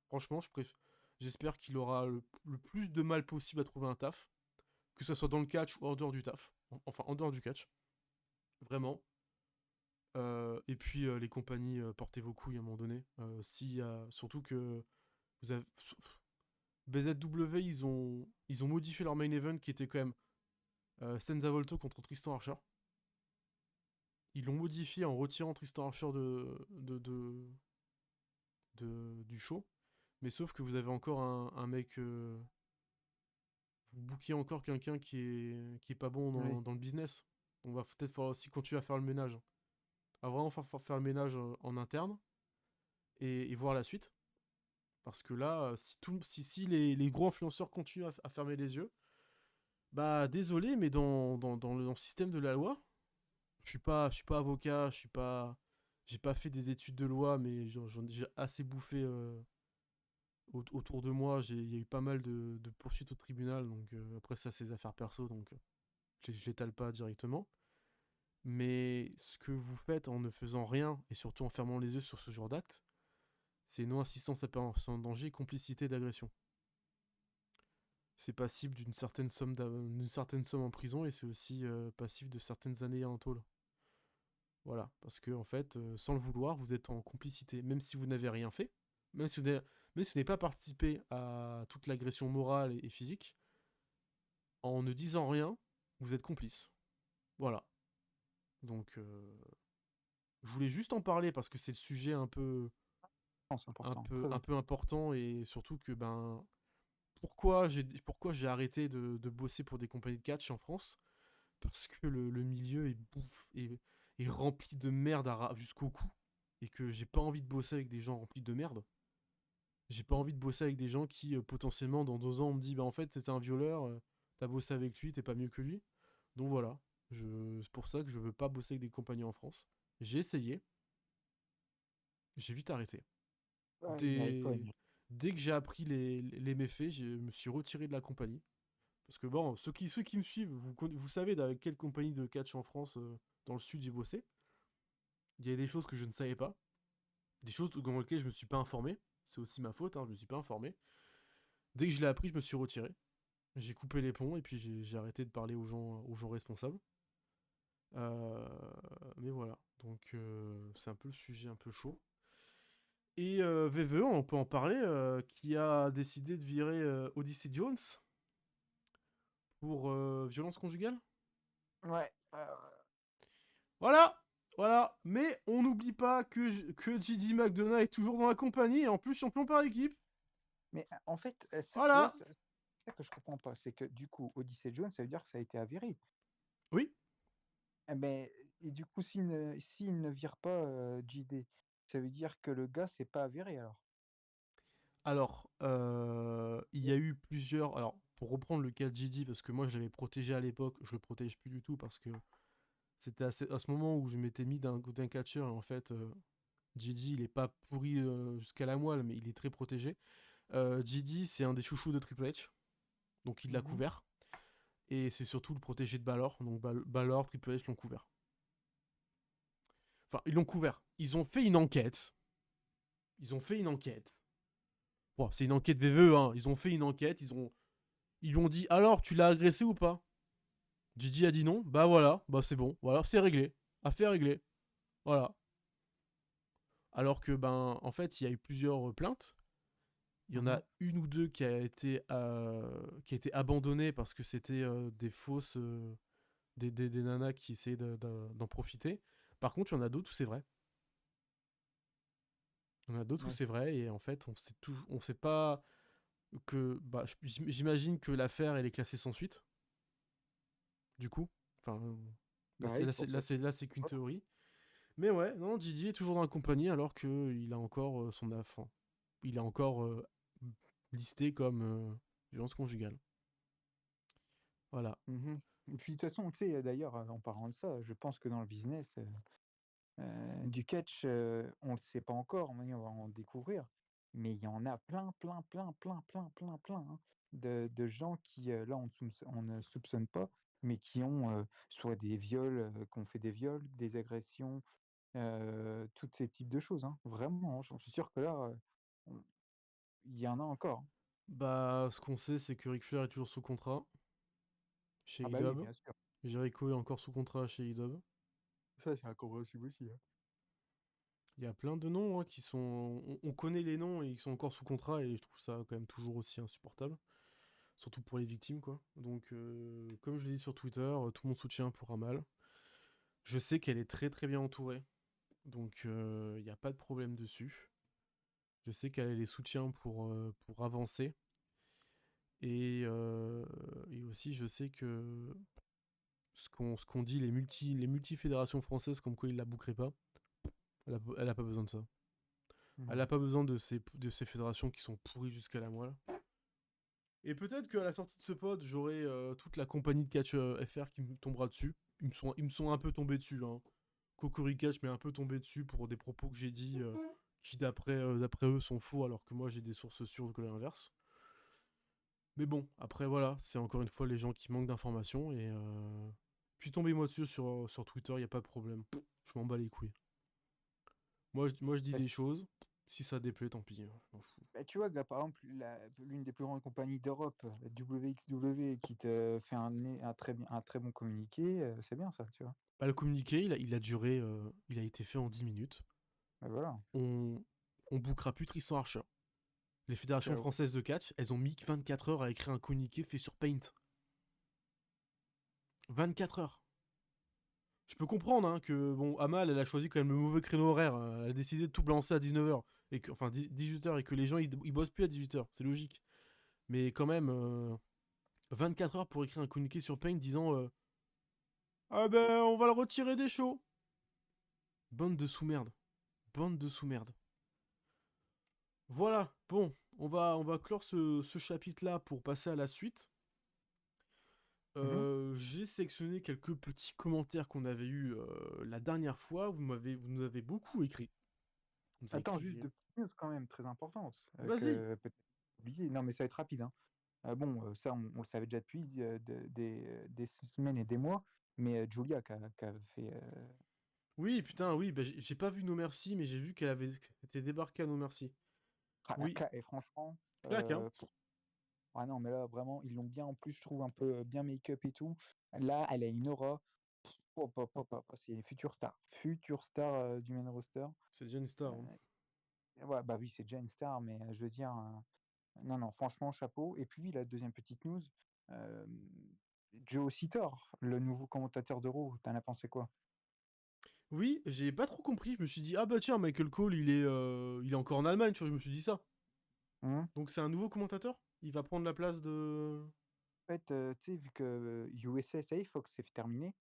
Franchement, j'espère qu'il aura le plus de mal possible à trouver un taf, que ce soit dans le catch ou en dehors du taf. Enfin, en dehors du catch. Vraiment. Et puis les compagnies, portez vos couilles à un moment donné. Surtout que vous avez... BZW, ils ont modifié leur main event qui était quand même Senza Volto contre Tristan Archer. Ils l'ont modifié en retirant Tristan Archer du show. Mais sauf que vous avez encore un mec. Vous bookiez encore quelqu'un qui est pas bon Oui. dans le business. On va peut-être aussi continuer à faire le ménage. À vraiment faire le ménage en interne et voir la suite. Parce que là, si les gros influenceurs continuent à fermer les yeux, bah désolé, mais dans le système de la loi, je suis pas avocat, j'ai pas fait des études de loi, mais j'ai assez bouffé autour de moi. Il y a eu pas mal de poursuites au tribunal, donc après ça, c'est des affaires perso, donc je l'étale pas directement. Mais ce que vous faites en ne faisant rien, et surtout en fermant les yeux sur ce genre d'acte, c'est non-assistance à personne en danger et complicité d'agression. C'est passible d'une certaine somme en prison et c'est aussi passible de certaines années en tôle. Voilà, parce que en fait, sans le vouloir, vous êtes en complicité, même si vous n'avez rien fait, même si vous n'avez pas participé à toute l'agression morale et physique, en ne disant rien, vous êtes complice. Voilà. Donc, je voulais juste en parler parce que c'est le sujet Non, c'est important. Très un peu important. important et surtout que ben pourquoi j'ai arrêté de bosser pour des compagnies de catch en France. Parce que le milieu est rempli de merde jusqu'au cou et que j'ai pas envie de bosser avec des gens remplis de merde. J'ai pas envie de bosser avec des gens qui potentiellement dans 2 ans on me dit bah en fait c'était un violeur, t'as bossé avec lui, t'es pas mieux que lui. Donc voilà, c'est pour ça que je veux pas bosser avec des compagnies en France. J'ai essayé, j'ai vite arrêté. Ouais, il mérite pas. Dès, dès que j'ai appris les méfaits, je me suis retiré de la compagnie. Parce que bon, ceux qui me suivent, vous savez avec quelle compagnie de catch en France, dans le sud, j'ai bossé. Il y a des choses que je ne savais pas. Des choses dans lesquelles je me suis pas informé. C'est aussi ma faute, hein, je me suis pas informé. Dès que je l'ai appris, je me suis retiré. J'ai coupé les ponts et puis j'ai arrêté de parler aux gens responsables. Euh, mais voilà, donc c'est un peu le sujet un peu chaud. Et VVE, on peut en parler, qui a décidé de virer Odyssey Jones pour violence conjugale. Ouais. Voilà, voilà. Mais on n'oublie pas que JD McDonough est toujours dans la compagnie et en plus champion par équipe. Mais en fait, tu vois, Voilà. c'est ça que je comprends pas. C'est que du coup, Odyssey Jones, ça veut dire que ça a été avéré. Oui. Mais, et du coup, s'il ne vire pas JD, ça veut dire que le gars, c'est pas avéré alors. Alors, il y a eu plusieurs. Alors, pour reprendre le cas de JD, parce que moi je l'avais protégé à l'époque, je le protège plus du tout parce que c'était à ce moment où je m'étais mis d'un côté un catcheur et en fait, JD il est pas pourri jusqu'à la moelle, mais il est très protégé. JD c'est un des chouchous de Triple H, donc il l'a Mhm. couvert. Et c'est surtout le protégé de Balor, donc Balor, Triple H l'ont couvert. Enfin, ils l'ont couvert. Ils ont fait une enquête. Ils ont fait une enquête. Bon, c'est une enquête VVE, hein. Ils ont fait une enquête, ils lui ont dit alors tu l'as agressé ou pas. Gigi a dit non, bah voilà, bah c'est bon, voilà, c'est réglé. Affaire réglée. Voilà. Alors que ben en fait, il y a eu plusieurs plaintes. Il y en a Mhm. une ou deux qui a été abandonnée parce que c'était des fausses des nanas qui essayaient d'en profiter. Par contre, il y en a d'autres où c'est vrai. Il y en a d'autres où Ouais. c'est vrai et en fait, on sait pas que bah j'imagine que l'affaire elle est classée sans suite. Du coup, enfin Bah oui, c'est pour ça. là c'est qu'une Voilà. théorie. Mais ouais, non, Didier est toujours dans la compagnie alors que il a encore son enfant. Il est encore listé comme violence conjugale. Voilà. Mhm. Et puis de toute façon, tu sais, d'ailleurs, en parlant de ça, je pense que dans le business du catch, on le sait pas encore, mais on va en découvrir. Mais il y en a plein, plein, plein, plein, plein, plein, plein, hein, de gens qui, là, on ne soupçonne pas, mais qui ont soit des viols, qu'on fait des viols, des agressions, tous ces types de choses, hein. Vraiment, hein, j'en suis sûr que là, on- il y en a encore, hein. Bah, ce qu'on sait, c'est que Ric Flair est toujours sous contrat chez Ah bah oui, IW. bien sûr. Jericho est encore sous contrat chez IW. Ça, c'est incompréhensible aussi, hein. Il y a plein de noms hein, qui sont. On connaît les noms et ils sont encore sous contrat et je trouve ça quand même toujours aussi insupportable. Surtout pour les victimes, quoi. Donc, comme je l'ai dit sur Twitter, tout mon soutien pour Amal. Je sais qu'elle est très très bien entourée. Donc, il n'y a pas de problème dessus. Je sais qu'elle a les soutiens pour avancer. Et, euh, et aussi, je sais que ce qu'on dit, les multi-fédérations françaises, comme quoi ils la bouqueraient pas, elle a pas besoin de ça. Elle Mhm. a pas besoin de ces fédérations qui sont pourries jusqu'à la moelle. Et peut-être qu'à la sortie de ce pod, j'aurai toute la compagnie de catch FR qui me tombera dessus. Ils me sont un peu tombés dessus. Hein. Kokori Catch m'est un peu tombé dessus pour des propos que j'ai dit qui, d'après eux, sont faux, alors que moi j'ai des sources sûres que l'inverse. Mais bon, après voilà, c'est encore une fois les gens qui manquent d'informations et puis tombez-moi dessus sur Twitter, y a pas de problème. Je m'en bats les couilles. Moi je dis des choses, si ça déplaît, tant pis, hein, je m'en fous. Bah, tu vois, là, par exemple, l'une des plus grandes compagnies d'Europe, la WXW, qui te fait un très bon communiqué, c'est bien ça, tu vois. Bah, le communiqué, il a duré, il a été fait en 10 minutes. Bah, voilà. On, on bouquera plus Tristan Archer. Les fédérations Ciao. françaises de catch, elles ont mis 24 heures à écrire un communiqué fait sur Paint. 24 heures. Je peux comprendre hein, que bon, Amal, elle a choisi quand même le mauvais créneau horaire. Elle a décidé de tout balancer à 19h. Enfin, 18h et que les gens ils bossent plus à 18h. C'est logique. Mais quand même, 24 heures pour écrire un communiqué sur Paint disant ah ben, on va le retirer des shows. Bande de sous-merde. Bande de sous-merde. Voilà, bon, on va clore ce chapitre-là pour passer à la suite. Mhm. J'ai sélectionné quelques petits commentaires qu'on avait eu la dernière fois. Vous nous avez beaucoup écrit. Vous nous avez Attends, juste écrit. deux petites news quand même très importantes, Vas-y. que peut-être oublié. Non, mais ça va être rapide, hein. Bon, ça, on le savait déjà depuis des semaines et des mois, mais Julia qui a fait. Oui, putain, oui, bah, j'ai pas vu nos merci, mais j'ai vu qu'elle avait été débarquée à nos merci. Ah, Oui, et franchement, claque, hein. Ah non, mais là, vraiment, ils l'ont bien, en plus, je trouve, un peu bien make-up et tout. Là, elle a une aura. Hop, hop, hop, hop, c'est une future star du main roster. C'est déjà une star, hein. Ouais, bah oui, c'est déjà une star, mais je veux dire, non, non, franchement, chapeau. Et puis, la deuxième petite news, euh, Joe Sitor, le nouveau commentateur de Raw, t'en as pensé quoi? Oui, j'ai pas trop compris. Je me suis dit, ah bah tiens, Michael Cole, il est encore en Allemagne, tu vois, je me suis dit ça. Hein. Donc c'est un nouveau commentateur? Il va prendre la place de. En fait, tu sais, vu que USA, ça y est, Fox, c'est terminé.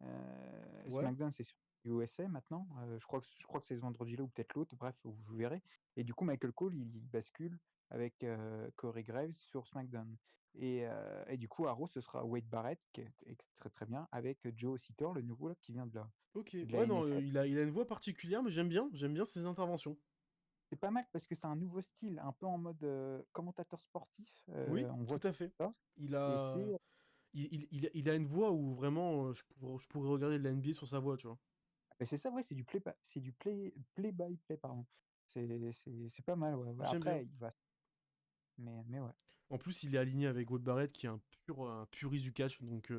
Ouais. SmackDown, c'est sur USA maintenant. Je crois que c'est ce vendredi-là ou peut-être l'autre. Bref, vous verrez. Et du coup, Michael Cole, il bascule avec Corey Graves sur SmackDown. Et du coup, à Raw, ce sera Wade Barrett, qui est très très bien, avec Joe Sitor, le nouveau là, qui vient Ok. de la Ouais, non, NFL. il a une voix particulière, mais j'aime bien ses interventions. C'est pas mal parce que c'est un nouveau style, un peu en mode commentateur sportif. Oui, On voit tout tout à fait. ça. Il Et a, c'est il a une voix où vraiment je pourrais regarder de la NBA sur sa voix, tu vois. Bah, c'est ça, ouais, c'est du play by play, pardon. C'est pas mal, ouais, ouais. J'aime bien. Après, il va mais ouais. En plus, il est aligné avec Wade Barrett, qui est un puriste du catch, donc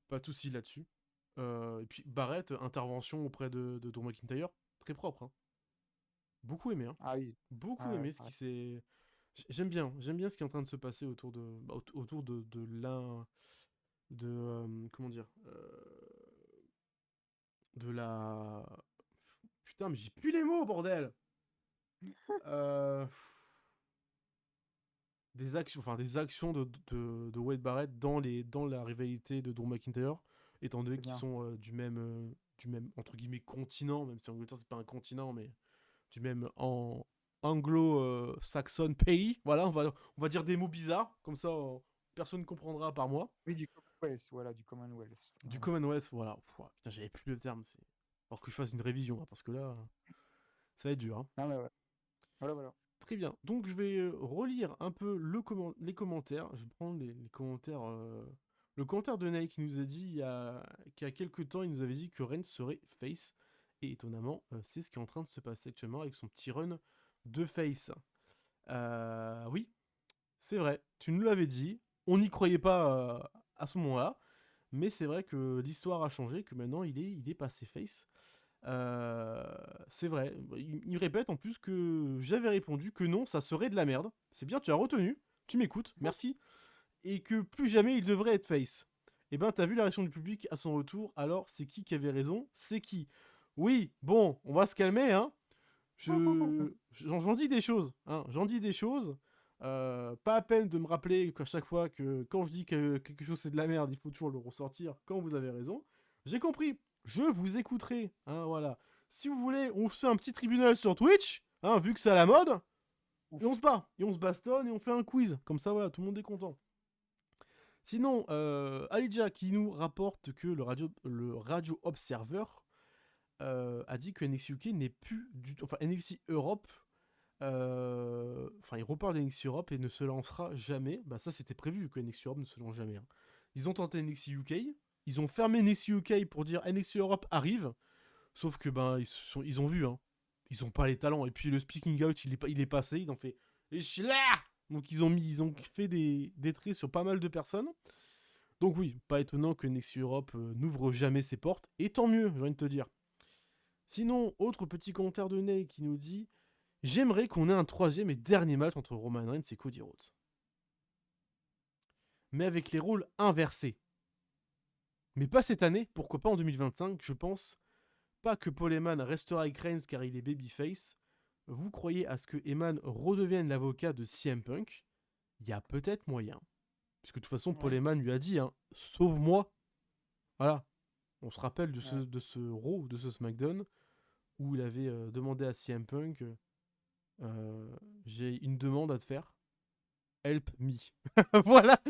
pas de soucis là-dessus. Et puis Barrett, intervention auprès de Drew McIntyre, très propre, hein. Beaucoup aimé, hein. Ah oui, Beaucoup ouais, aimé ce qui s'est. J'aime bien ce qui est en train de se passer autour de l'un. Comment dire De la. Putain, mais j'ai plus les mots, bordel! Euh, des actions de Wade Barrett dans la rivalité de Drew McIntyre, étant donné c'est qu'ils bien. sont du même, entre guillemets, continent, même si Angleterre, c'est pas un continent, mais du même anglo-saxon pays. Voilà, on va dire des mots bizarres, comme ça, personne ne comprendra à part moi. Oui, du Commonwealth, voilà, du Commonwealth, Du voilà. Commonwealth, voilà. Pouah, putain, j'avais plus le terme. Alors que je fasse une révision, hein, parce que là, ça va être dur, hein. Non, mais ouais. Voilà, voilà. Très bien. Donc, je vais relire un peu les commentaires. Je vais prendre les commentaires. Le commentaire de Nike qui nous a dit qu'il y a quelques temps, il nous avait dit que Reigns serait face. Et étonnamment, c'est ce qui est en train de se passer actuellement avec son petit run de face. Oui, c'est vrai. Tu nous l'avais dit. On n'y croyait pas à ce moment-là. Mais c'est vrai que l'histoire a changé, que maintenant il est passé face. Euh, c'est vrai. Il répète en plus que j'avais répondu que non, ça serait de la merde. C'est bien, tu as retenu, tu m'écoutes, merci. Et que plus jamais il devrait être face. Et ben, t'as vu la réaction du public à son retour, alors c'est qui avait raison? C'est qui? Oui, bon, on va se calmer, hein. J'en dis des choses, hein. J'en dis des choses. Pas à peine de me rappeler qu'à chaque fois que quand je dis que quelque chose c'est de la merde, il faut toujours le ressortir quand vous avez raison. J'ai compris. Je vous écouterai, hein, voilà. Si vous voulez, on fait un petit tribunal sur Twitch, hein, vu que c'est à la mode, et on se bat, et on se bastonne, et on fait un quiz. Comme ça, voilà, tout le monde est content. Sinon, Alidja qui nous rapporte que le Radio Observer a dit que NXT UK n'est plus du tout. Enfin, NXT Europe. Enfin, il reparle d'NXT Europe et ne se lancera jamais. Bah, ça, c'était prévu que NXT Europe ne se lance jamais, hein. Ils ont tenté NXT UK. Ils ont fermé NXT UK pour dire NXT Europe arrive. Sauf que, ben, ils ont vu, hein. Ils ont pas les talents. Et puis, le speaking out, il est passé. Ils ont fait. Et je suis là! Donc, ils ont fait des traits sur pas mal de personnes. Donc, oui, pas étonnant que NXT Europe n'ouvre jamais ses portes. Et tant mieux, j'ai envie de te dire. Sinon, autre petit commentaire de Ney qui nous dit: j'aimerais qu'on ait un troisième et dernier match entre Roman Reigns et Cody Rhodes. Mais avec les rôles inversés. Mais pas cette année, pourquoi pas en 2025, je pense pas que Paul Heyman restera avec Reigns car il est babyface. Vous croyez à ce que Heyman redevienne l'avocat de CM Punk? Il y a peut-être moyen. Puisque de toute façon, Paul Ouais, Heyman lui a dit, hein, sauve-moi. Voilà. On se rappelle ouais. de ce Raw, de ce SmackDown, où il avait demandé à CM Punk, euh, j'ai une demande à te faire. Help me. Voilà.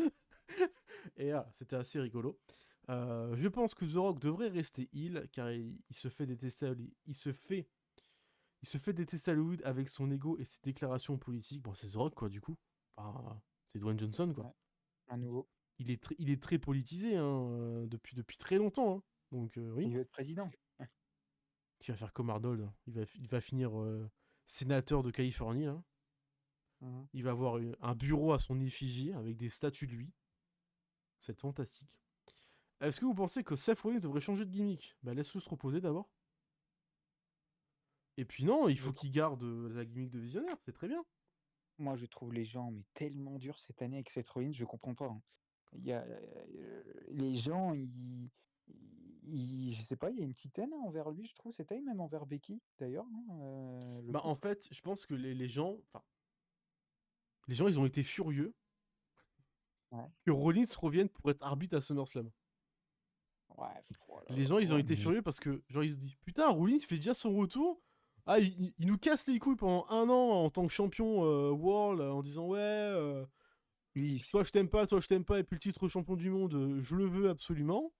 Et voilà, c'était assez rigolo. Je pense que The Rock devrait rester heel car il se fait détester il se fait détester à Hollywood avec son ego et ses déclarations politiques. Bon, c'est The Rock quoi du coup. Enfin, c'est Dwayne Johnson quoi. Ouais, à nouveau. Il est très politisé hein, depuis très longtemps, hein. Donc oui, Il veut être président. il va faire comme Arnold, hein. Il va finir sénateur de Californie, hein. Mhm. Il va avoir un bureau à son effigie avec des statues de lui. C'est fantastique. Est-ce que vous pensez que Seth Rollins devrait changer de gimmick? Bah laisse-le se reposer d'abord. Et puis non, il Je faut trouve- qu'il garde la gimmick de visionnaire, c'est très bien. Moi, je trouve les gens mais tellement durs cette année avec Seth Rollins, je comprends pas, hein. Il y a, les gens, je sais pas, il y a une petite haine envers lui, je trouve, cette année, même envers Becky, d'ailleurs, hein, le Bah en couple. fait, je pense que les gens, ils ont été furieux Ouais, que Rollins revienne pour être arbitre à SummerSlam. ouais, voilà, Les gens, ils ont ouais, été furieux parce que, genre, ils se disent, putain, Rollins fait déjà son retour. Ah, il nous casse les couilles pendant un an en tant que champion World en disant, ouais, lui, toi je t'aime pas, et puis le titre champion du monde, je le veux absolument.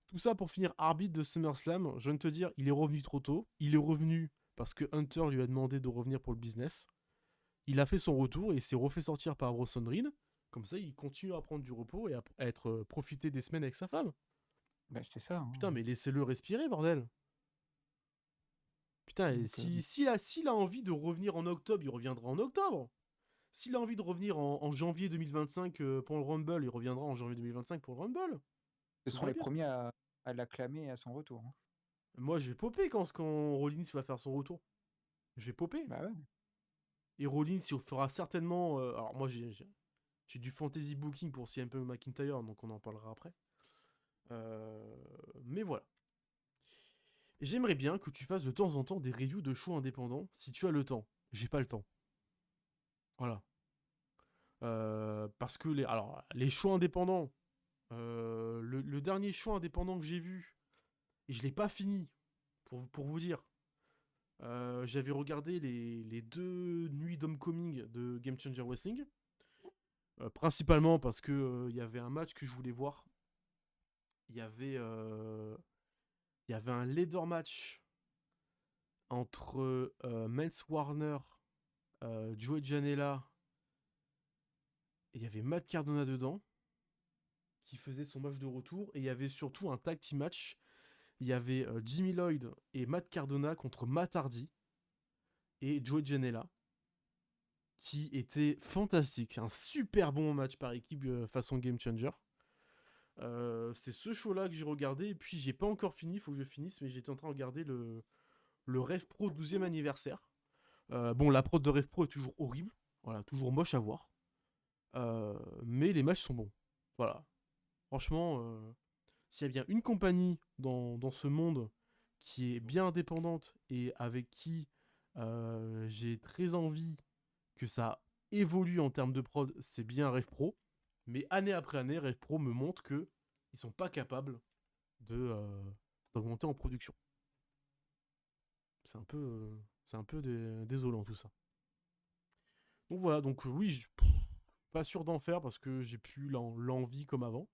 Tout ça pour finir arbitre de SummerSlam. Je viens de te dire, il est revenu trop tôt. Il est revenu parce que Hunter lui a demandé de revenir pour le business. Il a fait son retour et il s'est refait sortir par Bronson Reed. Comme ça, il continue à prendre du repos et à être profiter des semaines avec sa femme. bah, c'est ça, hein. Putain, mais laissez-le respirer, bordel. Putain, et Donc, s'il a envie de revenir en octobre, il reviendra en octobre. S'il a envie de revenir en janvier 2025 pour le Rumble, il reviendra en janvier 2025 pour le Rumble. ce Tout seront va les bien. premiers à l'acclamer à son retour, hein. Moi, je vais popper quand Rollins va faire son retour. Je vais popper. Bah ouais. Et Rollins, il fera certainement. Alors, moi, j'ai du fantasy booking pour CM Punk McIntyre, donc on en parlera après. Mais voilà. Et j'aimerais bien que tu fasses de temps en temps des reviews de shows indépendants si tu as le temps. J'ai pas le temps. Voilà. Parce que les shows indépendants, le dernier show indépendant que j'ai vu, et je l'ai pas fini, pour vous dire, j'avais regardé les 2 nuits d'Homecoming de Game Changer Wrestling, principalement parce que il y avait un match que je voulais voir. Il y avait, il y avait un ladder match entre Mance Warner, Joey Janela, et il y avait Matt Cardona dedans, qui faisait son match de retour, et il y avait surtout un tag team match. Il y avait Jimmy Lloyd et Matt Cardona contre Matt Hardy et Joey Janela, qui était fantastique. Un super bon match par équipe façon Game Changer. C'est ce show-là que j'ai regardé, et puis j'ai pas encore fini, il faut que je finisse, mais j'étais en train de regarder le Rev Pro 12e anniversaire. Bon, la prod de Rev Pro est toujours horrible, voilà, toujours moche à voir. Mais les matchs sont bons. Voilà. Franchement, s'il y a bien une compagnie dans ce monde qui est bien indépendante et avec qui j'ai très envie que ça évolue en termes de prod, c'est bien Rev Pro. Mais année après année, Rev Pro me montre que ils sont pas capables d'augmenter en production. C'est un peu désolant tout ça. Donc voilà, donc oui, pas sûr d'en faire parce que j'ai plus l'envie comme avant,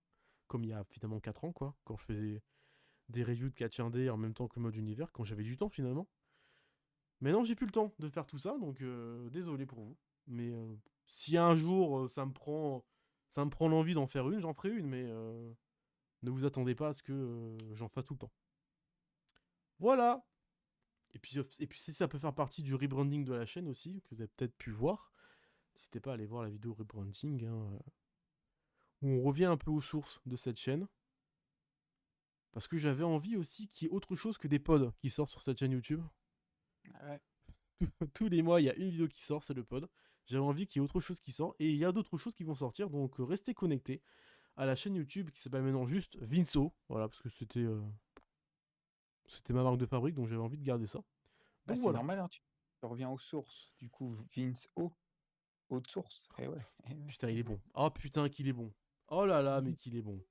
comme il y a finalement 4 ans, quoi, quand je faisais des reviews de catch indé en même temps que mode univers, quand j'avais du temps finalement. Mais non, j'ai plus le temps de faire tout ça, donc désolé pour vous. Mais si un jour ça me prend l'envie d'en faire une, j'en ferai une, mais ne vous attendez pas à ce que j'en fasse tout le temps. Voilà. Et puis si ça peut faire partie du rebranding de la chaîne aussi, que vous avez peut-être pu voir, n'hésitez pas à aller voir la vidéo rebranding, hein, où on revient un peu aux sources de cette chaîne. Parce que j'avais envie aussi qu'il y ait autre chose que des pods qui sortent sur cette chaîne YouTube. Ouais. Tous les mois, il y a une vidéo qui sort, c'est le pod. J'avais envie qu'il y ait autre chose qui sort. Et il y a d'autres choses qui vont sortir. Donc restez connectés à la chaîne YouTube qui s'appelle maintenant juste Vinceau. Voilà, parce que c'était ma marque de fabrique, donc j'avais envie de garder ça. Bah, Donc c'est voilà. normal, hein, tu reviens aux sources. Du coup, Vince O, haute source. Eh ouais, eh ouais, Putain, eh il est ouais. bon. Oh putain, qu'il est bon. Oh là là, mais qu'il est bon.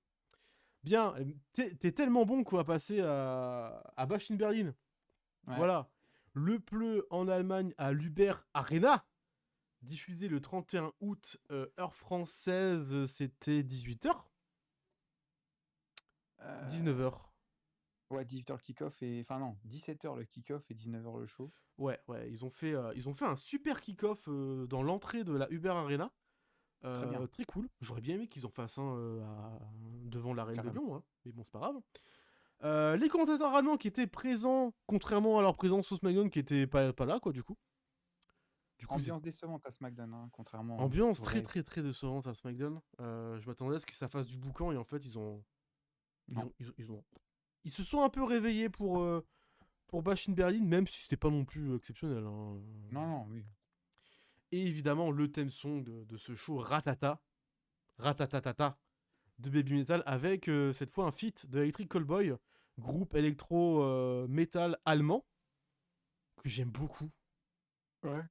Bien, t'es tellement bon qu'on va passer à Bash in Berlin. Ouais. Voilà. Le Pleu en Allemagne à l'Uber Arena. Diffusé le 31 août, heure française, c'était 18h. Euh, 19h. ouais, 18h le kick-off et. Enfin, non, 17h le kick-off et 19h le show. Ouais, ils ont fait un super kick-off dans l'entrée de la Uber Arena. Très bien, Très cool. J'aurais bien aimé qu'ils en fassent un devant l'arène de carrément. Lyon, hein. Mais bon, c'est pas grave. Les commentateurs allemands qui étaient présents, contrairement à leur présence au SmackDown qui était pas là, quoi, du coup. Du coup, Ambiance décevante à SmackDown, hein, contrairement ambiance au très rêve. très très décevante à SmackDown. Je m'attendais à ce que ça fasse du boucan et en fait Non. ils se sont un peu réveillés pour Bash in Berlin, même si c'était pas non plus exceptionnel, hein. Non, non, oui. Et évidemment, le theme song de ce show, Ratata, Ratatatata, de Baby Metal, avec cette fois un feat de Electric Callboy, groupe électro-metal allemand, que j'aime beaucoup. Ouais.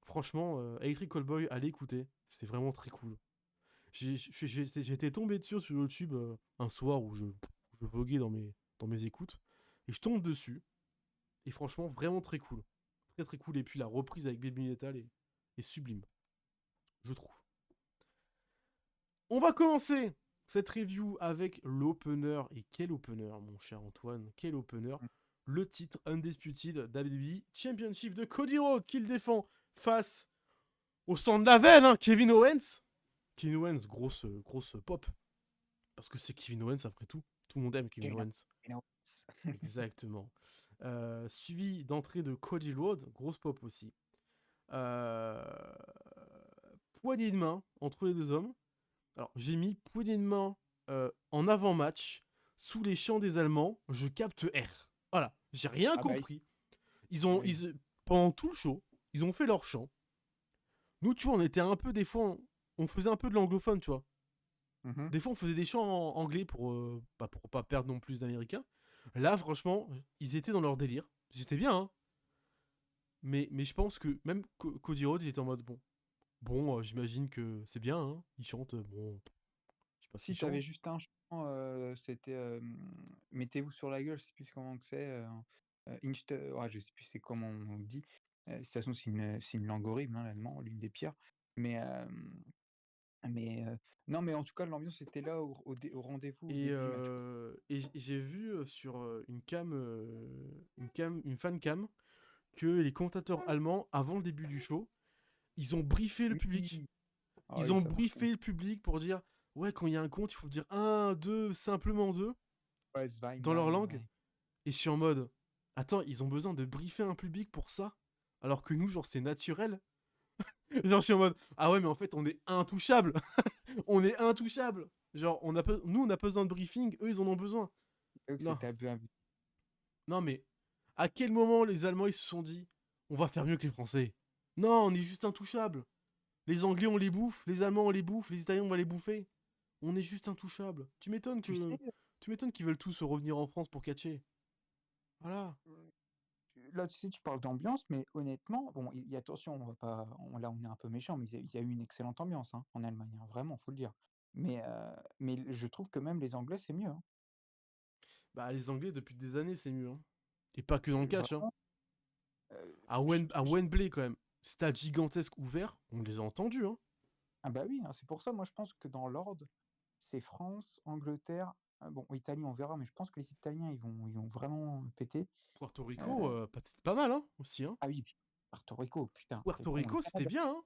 Franchement, Electric Callboy, allez écouter, c'est vraiment très cool. J'étais tombé dessus sur YouTube un soir où je voguais dans mes écoutes, et je tombe dessus, et franchement, vraiment très cool. Très très cool, et puis la reprise avec Baby Metal est sublime, je trouve. On va commencer cette review avec l'opener. Et quel opener, mon cher Antoine, quel opener. Le titre Undisputed WWE Championship de Cody Rhodes qu'il défend face au sang de la veine, hein, Kevin Owens. Kevin Owens, grosse pop. Parce que c'est Kevin Owens après tout. Tout le monde aime Kevin Owens. Exactement. Suivi d'entrée de Cody Rhodes, grosse pop aussi. Poignée de main entre les deux hommes. Alors, j'ai mis poignée de main en avant-match, sous les chants des Allemands, je capte R. Voilà, j'ai rien Ah bah, compris. oui. Pendant tout le show, ils ont fait leur chant. Nous, tu vois, on était un peu, des fois, on faisait un peu de l'anglophone, tu vois. Mhm. Des fois, on faisait des chants en anglais pour pas perdre non plus d'Américains. Là, franchement, ils étaient dans leur délire. C'était bien, hein. Mais je pense que même Cody Rhodes, il était en mode, bon, j'imagine que c'est bien, hein. Il chante, bon, je sais pas ce Si qu'il tu avais chante. juste un chant, c'était, «Mettez-vous sur la gueule», je sais plus comment que c'est, Inchte ouais, je sais plus c'est comment on dit. De toute façon, c'est une langue horrible, hein, l'allemand, l'une des pires. Mais, non, mais en tout cas, l'ambiance était là au rendez-vous au début du match, quoi. J'ai vu sur une fan cam, que les commentateurs allemands, avant le début du show, ils ont briefé le public. Oui! Ah Ils oui, ont ça marche bien. briefé le public pour dire, ouais, quand il y a un compte, il faut dire un, deux, simplement deux, Ouais, Zwei, dans leur Nein, langue. ouais. Et je suis en mode, attends, ils ont besoin de briefer un public pour ça, alors que nous, genre, c'est naturel. Genre, je suis en mode, ah ouais, mais en fait, on est intouchable. On est intouchable. Genre, nous, on a pas besoin de briefing, eux, ils en ont besoin. J'avoue que Non, c'était un peu abusé. non, mais à quel moment les Allemands, ils se sont dit, on va faire mieux que les Français? Non, on est juste intouchable. Les Anglais, on les bouffe, les Allemands, on les bouffe, les Italiens, on va les bouffer. On est juste intouchable. Tu sais, Tu m'étonnes qu'ils veulent tous revenir en France pour catcher. Voilà. là, tu sais, tu parles d'ambiance, mais honnêtement, bon, attention, on va pas, là, on est un peu méchant, mais il y a eu une excellente ambiance, hein, en Allemagne, hein, vraiment, faut le dire. Mais je trouve que même les Anglais, c'est mieux, hein. Bah, les Anglais, depuis des années, c'est mieux, hein. Et pas que dans le catch, hein. Vraiment, je- À je- Wembley, quand même. Stade gigantesque ouvert, on les a entendus, hein. ah bah oui, hein, c'est pour ça, moi, je pense que dans l'ordre, c'est France, Angleterre, bon, Italie, on verra, mais je pense que les Italiens, ils vont vraiment péter. Puerto Rico, Euh, c'était pas mal, hein, aussi, hein. ah oui, puis Puerto Rico, putain, c'est Puerto con, le Rico, c'était Canada. bien, hein.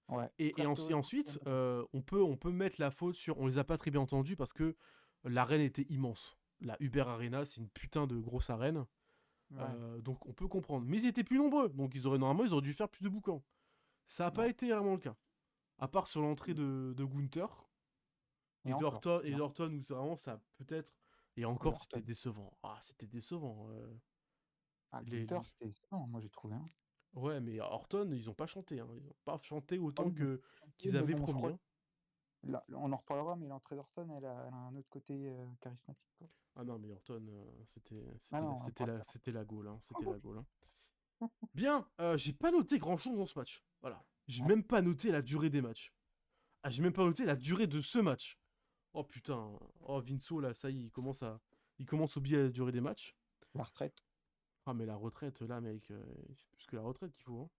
Ouais, Puerto Et Rico, ensuite, Canada. on peut mettre la faute sur. On les a pas très bien entendus parce que l'arène était immense. La Uber Arena, c'est une putain de grosse arène. Ouais, Donc on peut comprendre. Mais ils étaient plus nombreux. Donc normalement, ils auraient dû faire plus de boucans. Ça n'a pas ouais. été vraiment le cas. À part sur l'entrée de Gunther Et encore, Et d'Orton, où c'est vraiment ça peut-être. Et et encore, c'était Orton. décevant. Ah, c'était décevant. Ah, Les... Gunther, c'était non, moi j'ai trouvé, hein. Ouais, mais Orton, ils ont pas chanté, hein. Ils ont pas chanté Ah autant oui, ils ont que chanté, qu'ils mais avaient bon, je promis, crois hein. là, on en reparlera, mais l'entrée d'Orton, elle a un autre côté, charismatique, quoi. Ah non, mais Orton, Ah non, on en parlera. c'était la Gaule, hein. C'était la Gaule, hein. Bien, j'ai pas noté grand chose dans ce match. Voilà. J'ai Ouais, même pas noté la durée des matchs. Ah, j'ai même pas noté la durée de ce match. Oh putain. Oh, Vinceau, là, ça y est, il commence à oublier la durée des matchs. la retraite. Ah, mais la retraite, là, mec, c'est plus que la retraite qu'il faut, hein.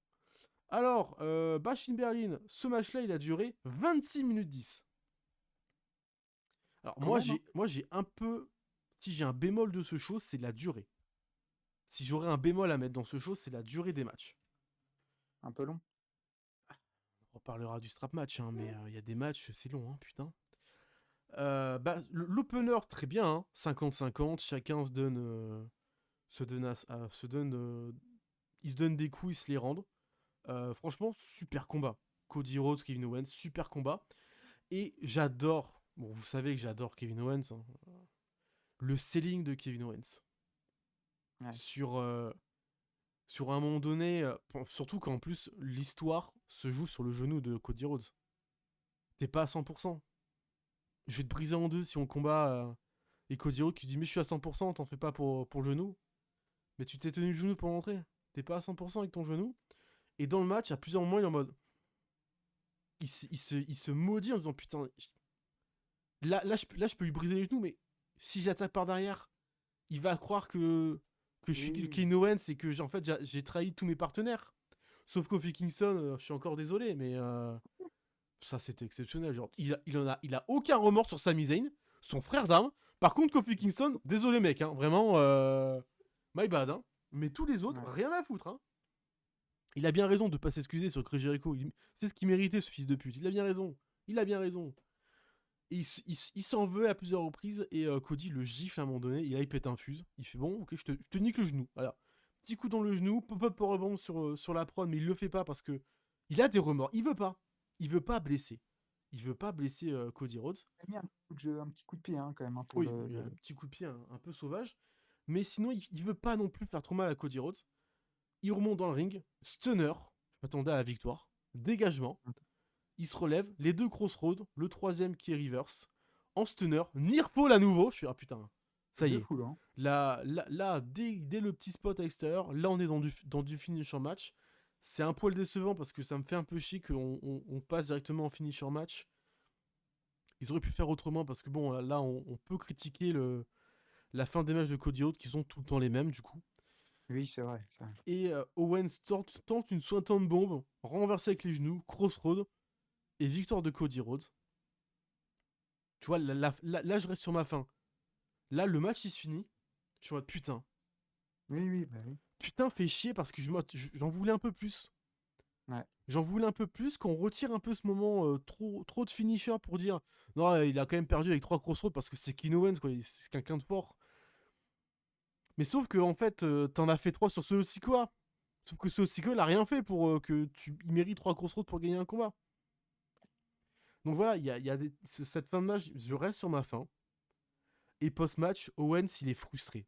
Alors, Bash in Berlin, ce match-là, il a duré 26 minutes 10. Alors, Quand même, hein, moi, j'ai un peu. Si j'ai un bémol de ce show, c'est la durée. Si j'aurais un bémol à mettre dans ce show, c'est la durée des matchs. un peu long. On reparlera du strap match, hein, mais il y a des matchs, c'est long, hein, putain. L'opener, très bien, hein, 50-50, chacun se donne, ils se donnent des coups, ils se les rendent. Franchement, super combat. Cody Rhodes, Kevin Owens, super combat. Et j'adore, bon, vous savez que j'adore Kevin Owens, hein, le selling de Kevin Owens. Ouais. Sur, sur un moment donné, surtout qu'en plus, l'histoire se joue sur le genou de Cody Rhodes. T'es pas à 100%. Je vais te briser en deux si on combat. Et Cody Rhodes qui dit mais je suis à 100%, t'en fais pas pour le genou. Mais tu t'es tenu le genou pour rentrer. T'es pas à 100% avec ton genou. Et dans le match, à plusieurs moments, il est en mode. Il se maudit en disant putain. Là, je peux lui briser les genoux, mais si j'attaque par derrière, il va croire que je suis Oui, Kevin Owens et que en fait, j'ai trahi tous mes partenaires. Sauf Kofi Kingston, je suis encore désolé, mais ça c'était exceptionnel. Genre, il a aucun remords sur Sami Zayn, son frère d'armes. Par contre, Kofi Kingston, désolé mec, hein, vraiment, my bad. Hein. Mais tous les autres, ouais. rien à foutre. Hein. Il a bien raison de pas s'excuser sur Chris Jericho. C'est ce qu'il méritait, ce fils de pute. Il a bien raison. Il a bien raison. Et il s'en veut à plusieurs reprises et Cody le gifle à un moment donné. Et là, il pète un fuse. Il fait bon, ok, je te nique le genou. Voilà. Petit coup dans le genou, pop-up pour rebond sur la prod, mais il le fait pas parce que il a des remords. Il veut pas. Il veut pas blesser. Il veut pas blesser Cody Rhodes. Il a mis un petit coup de pied quand même pour Oui, il y a un petit coup de pied un peu sauvage. Mais sinon, il veut pas non plus faire trop mal à Cody Rhodes. Il remonte dans le ring. Stunner. Je m'attendais à la victoire. Dégagement. Il se relève. Les deux crossroads. Le troisième qui est reverse. En stunner. Nearfall à nouveau. Je suis ah putain. Ça y de est. fou là. Là, dès le petit spot à l'extérieur, là on est dans du finish en match. C'est un poil décevant parce que ça me fait un peu chier qu'on on passe directement en finish en match. Ils auraient pu faire autrement parce que bon, là on peut critiquer la fin des matchs de Cody Rhodes qui sont tout le temps les mêmes du coup. Oui, c'est vrai. Ça. Et Owens tente une swanton bombe, renversé avec les genoux, crossroad et victoire de Cody Rhodes. Tu vois, là, je reste sur ma fin. Là, le match il se finit. Je suis en mode putain. Oui, oui, bah oui. Putain, fait chier parce que j'en voulais un peu plus. Ouais. J'en voulais un peu plus, qu'on retire un peu ce moment trop de finisher pour dire non, il a quand même perdu avec 3 crossroads parce que c'est Kevin Owens, quoi, c'est quelqu'un de fort. Mais sauf que en fait, t'en as fait 3 sur ce Sikoa. Sauf que ce Sikoa, il a rien fait pour que il mérite 3 crossroads pour gagner un combat. Donc voilà, il y a cette fin de match, je reste sur ma fin. Et post-match, Owens, il est frustré.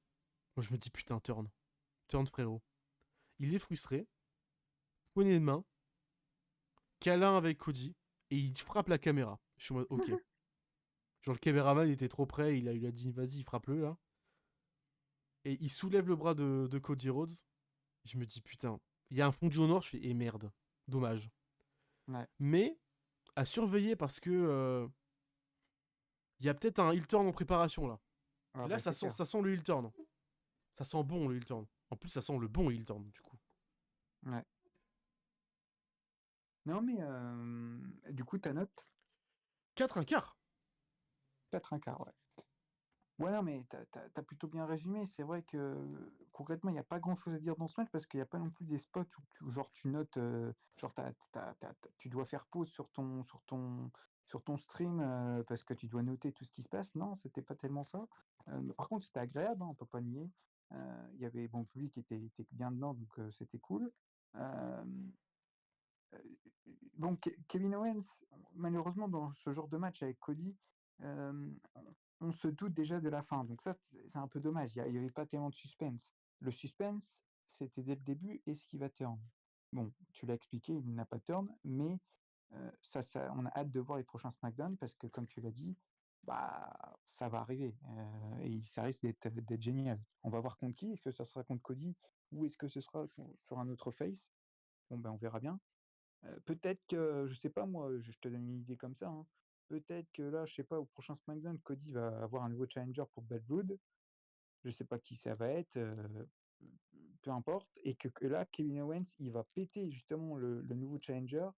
Moi, je me dis putain, turn frérot. Il est frustré, poignée de main, câlin avec Cody, et il frappe la caméra. Je suis en mode ok. Genre le caméraman était trop près, il a dit vas-y, frappe-le là. Et il soulève le bras de Cody Rhodes. Je me dis putain, il y a un fond de jaune noir, je fais eh merde, dommage. Ouais. Mais à surveiller parce que il y a peut-être un heel turn en préparation là. Ah, Là bah, c'est clair. ça sent le heel turn. Ça sent bon le heel turn. En plus ça sent le bon heel turn du coup. Ouais. Non, mais du coup, ta note 4 un quart. 4 un quart, ouais. Ouais, non, mais t'as plutôt bien résumé. C'est vrai que concrètement, il n'y a pas grand-chose à dire dans ce match parce qu'il n'y a pas non plus des spots où genre, tu notes, genre tu dois faire pause sur ton stream parce que tu dois noter tout ce qui se passe. Non, c'était pas tellement ça. Par contre, c'était agréable, hein, on peut pas nier. Il y avait bon, le public était bien dedans, donc c'était cool. Euh, bon, Kevin Owens, malheureusement, dans ce genre de match avec Cody, on se doute déjà de la fin. Donc ça, c'est un peu dommage. Il y avait pas tellement de suspense. Le suspense, c'était dès le début, est-ce qu'il va turn? Bon, tu l'as expliqué, il n'a pas turn, mais on a hâte de voir les prochains SmackDown parce que, comme tu l'as dit, bah, ça va arriver et ça risque d'être génial. On va voir contre qui? Est-ce que ça sera contre Cody ou est-ce que ce sera sur un autre face? Bon, ben, on verra bien. Peut-être que, je sais pas moi, je te donne une idée comme ça, hein. Peut-être que là, je sais pas, au prochain SmackDown, Cody va avoir un nouveau challenger pour Bad Blood. Je sais pas qui ça va être, peu importe. Et que là, Kevin Owens, il va péter justement le nouveau challenger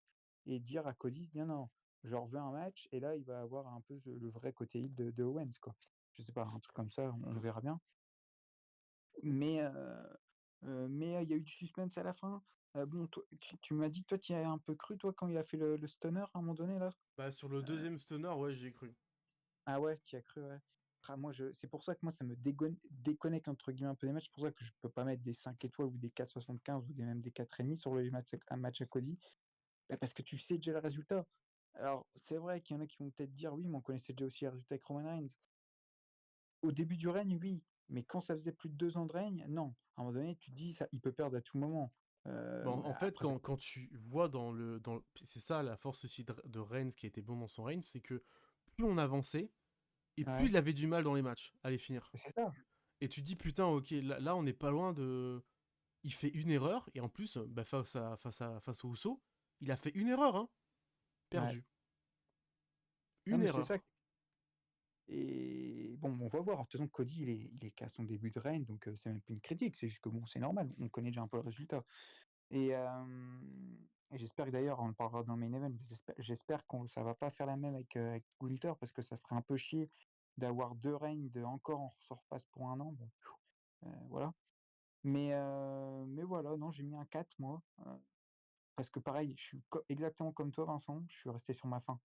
et dire à Cody, non, non, je veux un match. Et là, il va avoir un peu le vrai côté heel de Owens, quoi. Je sais pas, un truc comme ça, on verra bien. Mais il y a eu du suspense à la fin. Bon, toi, tu m'as dit que toi, tu y as un peu cru, toi, quand il a fait le stunner à un moment donné, là? Bah sur le Heu, deuxième stunner, ouais, j'ai cru. ah ouais, tu y as cru, ouais. moi, c'est pour ça que moi, ça me déconnecte entre guillemets un peu des matchs. C'est pour ça que je peux pas mettre des 5 étoiles ou des 4,75 ou même des 4,5 sur les matchs, un match à Cody. Bah, parce que tu sais déjà le résultat. Alors, c'est vrai qu'il y en a qui vont peut-être dire oui, mais on connaissait déjà aussi le résultat avec Roman Reigns. Au début du règne, oui, mais quand ça faisait plus de 2 ans de règne, non. À un moment donné, tu te dis, ça, il peut perdre à tout moment. En fait, Après, ça... quand tu vois c'est ça la force aussi de Reigns qui était bon dans son règne, c'est que plus on avançait, et plus Ouais, il avait du mal dans les matchs à les finir. c'est ça. Et tu te dis, putain, ok, là on n'est pas loin de. Il fait une erreur, et en plus, bah, face au Uso, il a fait une erreur, hein, Ouais. perdu. Non, Une mais c'est ça. erreur. Et bon, on va voir. De toute façon, Cody, il est qu'à son début de règne, donc c'est même plus une critique. C'est juste que bon, c'est normal. On connaît déjà un peu le résultat. Et, et j'espère que d'ailleurs, on en parlera dans le main event, mais j'espère que ça va pas faire la même avec Gunther, parce que ça ferait un peu chier d'avoir 2 règnes, de encore on se repasse pour un an. Bon, voilà. Mais voilà, non, j'ai mis un 4 moi. Parce que pareil, je suis exactement comme toi, Vincent, je suis resté sur ma faim.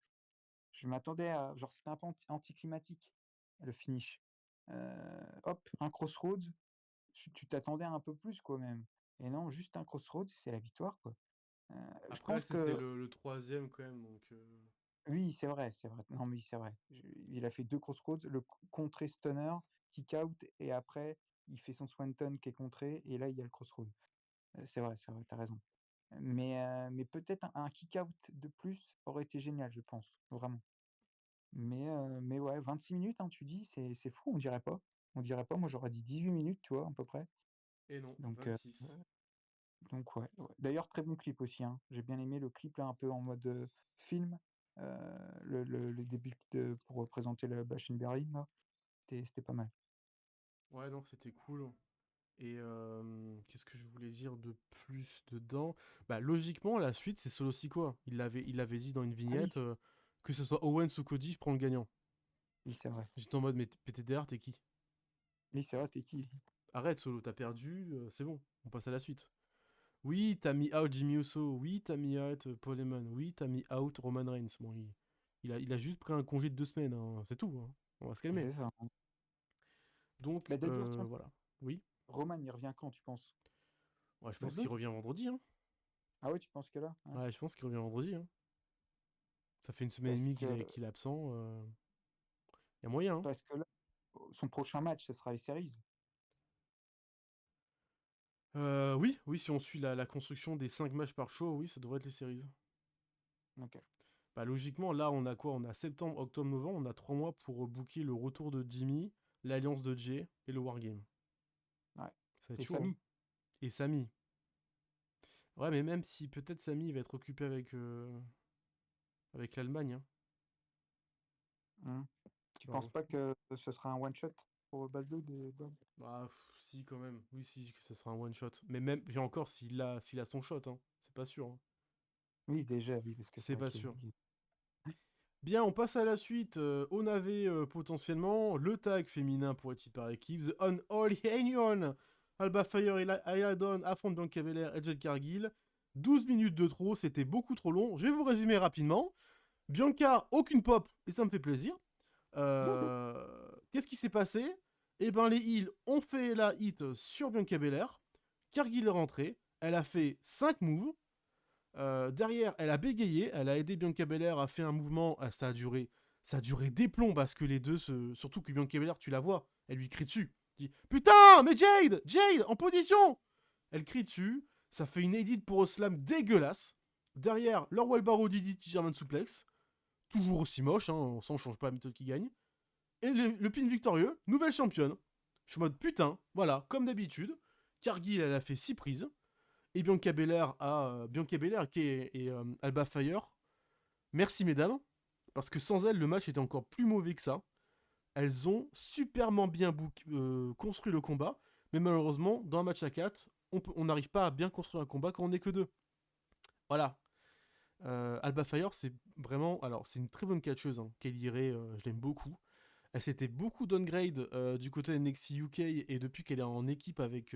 Je m'attendais à. Genre, c'était un peu anticlimatique, le finish. Hop, un crossroads, tu t'attendais à un peu plus, quoi, même. Et non, juste un crossroads, c'est la victoire, quoi. Euh, je Après, pense c'était que le troisième quand même, donc. oui, c'est vrai, c'est vrai. Non, mais oui, c'est vrai. Il a fait 2 crossroads, le contré stunner, kick out, et après, il fait son swanton qui est contré, et là, il y a le crossroad. C'est vrai, t'as raison. Mais peut-être un kick out de plus aurait été génial, je pense, vraiment. Mais ouais, 26 minutes, hein, tu dis, c'est fou, on dirait pas. On dirait pas, moi j'aurais dit 18 minutes, tu vois, à peu près. Et non, Donc, 26. donc ouais, ouais. D'ailleurs, très bon clip aussi, hein. J'ai bien aimé le clip là, un peu en mode film. Le début pour présenter le Bash in Berlin, là, c'était pas mal. Ouais, non, c'était cool. Et qu'est-ce que je voulais dire de plus dedans? Bah, logiquement, la suite, c'est Solo Sikoa. Il avait dit dans une Ah oui, vignette que ce soit Owens ou Cody, je prends le gagnant. oui, c'est vrai. J'étais en mode, mais PTDR, t'es qui? Oui, c'est vrai, t'es qui? Arrête, Solo, t'as perdu, c'est bon, on passe à la suite. Oui, t'as mis out Jimmy Uso. Oui, t'as mis out Paul Heyman. Oui, t'as mis out Roman Reigns. Bon, il a juste pris un congé de 2 semaines, hein, c'est tout, hein. On va se calmer. C'est ça, hein. Donc, Bah d'ailleurs, tiens, voilà. Oui. Roman, il revient quand, tu penses? Ouais, je pense qu'il Bientôt? revient vendredi, hein. Ah ouais, tu penses que là? Ouais. Ouais, je pense qu'il revient vendredi, hein. Ça fait une semaine et Parce demie que, qu'il est absent. Y a moyen, hein. parce que là, son prochain match, ce sera les séries. Oui, oui, si on suit la construction des 5 matchs par show, oui, ça devrait être les séries. Ok. Bah, logiquement, là, on a quoi? On a septembre, octobre, novembre. On a 3 mois pour booker le retour de Jimmy, l'alliance de Jay et le Wargame. Ouais. Ça va être Et chaud, hein. Samy. Et Samy. Ouais, mais même si peut-être Samy va être occupé avec l'Allemagne, hein. Hein. Tu penses Bon. pas que ce sera un one-shot pour Bad Blood et Bob? Ah, si, quand même. Oui, si, que ça sera un one-shot. Mais même, et encore, s'il a son shot, hein. C'est pas sûr, hein. Oui, déjà, oui, parce que c'est C'est vrai pas qu'il sûr. est... Bien, on passe à la suite. On avait potentiellement le tag féminin pour être titre par équipe. The Unholy Union. Alba Fire et Ayadon affrontent Bianca Belair et Jade Cargill. 12 minutes de trop, c'était beaucoup trop long. Je vais vous résumer rapidement. Bianca, aucune pop, et ça me fait plaisir. Qu'est-ce qui s'est passé? Eh ben, les heels ont fait la hit sur Bianca Belair. Cargill est rentrée. Elle a fait 5 moves. Derrière, elle a bégayé, elle a aidé Bianca Belair à faire un mouvement, ça a duré des plombs parce que les deux, surtout que Bianca Belair, tu la vois, elle lui crie dessus. Elle dit putain, mais Jade, Jade, en position. Elle crie dessus, ça fait une edit pour slam dégueulasse. Derrière, leur Wellbaro Didi German Suplex, toujours aussi moche, hein, on s'en change pas la méthode qui gagne. Et le pin victorieux, nouvelle championne. Je suis en mode putain, voilà, comme d'habitude. Cargill, elle a fait 6 prises. Et Bianca Belair et Alba Fire. Merci mesdames, parce que sans elles, le match était encore plus mauvais que ça. Elles ont superment bien construit le combat, mais malheureusement, dans un match à 4, on n'arrive pas à bien construire un combat quand on n'est que 2. Voilà. Alba Fire, c'est vraiment... Alors, c'est une très bonne catcheuse, hein. Kelly Ray, je l'aime beaucoup. Elle s'était beaucoup downgrade du côté de NXT UK et depuis qu'elle est en équipe avec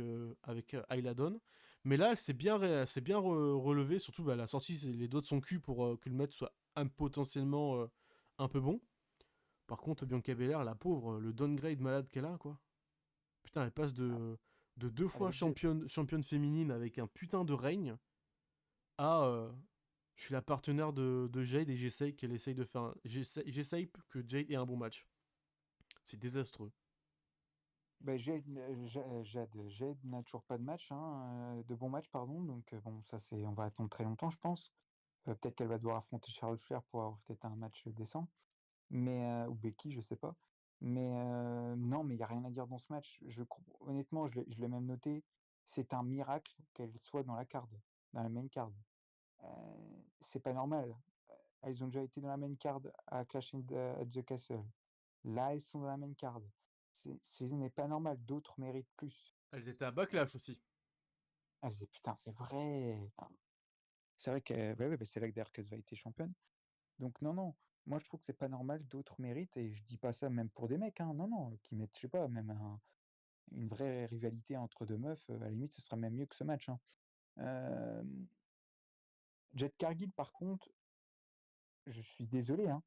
Ayla Dawn. Mais là, elle s'est bien, relevée, surtout elle a sorti les doigts de son cul pour que le match soit potentiellement un peu bon. Par contre, Bianca Belair, la pauvre, le downgrade malade qu'elle a, quoi. Putain, elle passe de 2 fois Avec Jade. championne féminine avec un putain de règne à je suis la partenaire de Jade et j'essaye qu'elle essaye de faire j'essaye que Jade ait un bon match. C'est désastreux. Bah, Jade n'a toujours pas de match, hein, de bon match, pardon. Donc bon, ça c'est, on va attendre très longtemps, je pense. Peut-être qu'elle va devoir affronter Charlotte Flair pour avoir peut-être un match décent. Mais ou Becky, je sais pas. Mais non, mais il y a rien à dire dans ce match. Honnêtement, je l'ai même noté. C'est un miracle qu'elle soit dans la card, dans la main card. C'est pas normal. Elles ont déjà été dans la main card à at the Castle. Là, elles sont dans la main card. Ce n'est pas normal. D'autres méritent plus. Elles étaient à Backlash aussi. Elles disaient, putain, c'est vrai. C'est vrai que ouais, bah, c'est là que d'ailleurs qu'elle a été championne. Donc non, non, moi je trouve que c'est pas normal, d'autres méritent, et je dis pas ça même pour des mecs, hein, non, non, qui mettent, je sais pas, même une vraie rivalité entre deux meufs, à la limite, ce serait même mieux que ce match, hein. Hem, Jade Cargill, par contre, je suis désolé, hein,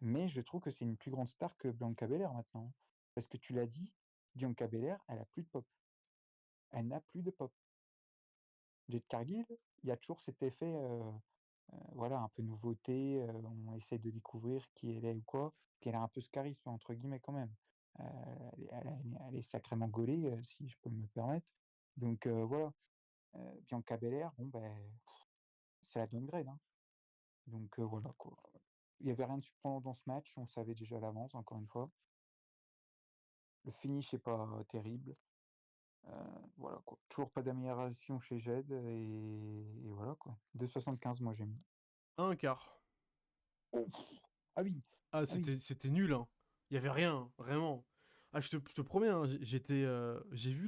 mais je trouve que c'est une plus grande star que Bianca Belair maintenant, hein. Parce que tu l'as dit, Bianca Belair, elle a plus de pop. Elle n'a plus de pop. Jade Cargill, il y a toujours cet effet, voilà, un peu nouveauté, on essaie de découvrir qui elle est ou quoi, puis elle a un peu ce «charisme» entre guillemets quand même. Heu, elle est sacrément gaulée, si je peux me permettre. Donc voilà, Bianca Belair, bon ben, c'est la downgrade, hein. Donc voilà quoi. Il y avait rien de surprenant dans ce match, on le savait déjà à l'avance, encore une fois. Le finish est pas terrible, heu, voilà quoi. Toujours pas d'amélioration chez Jed, et voilà quoi. 2,75 moi j'ai mis. Un quart. Oh! Ah oui! Ah, Ah oui! c'était nul, hein. Il y avait rien, hein, vraiment. Ah, je te promets, hein, j'ai vu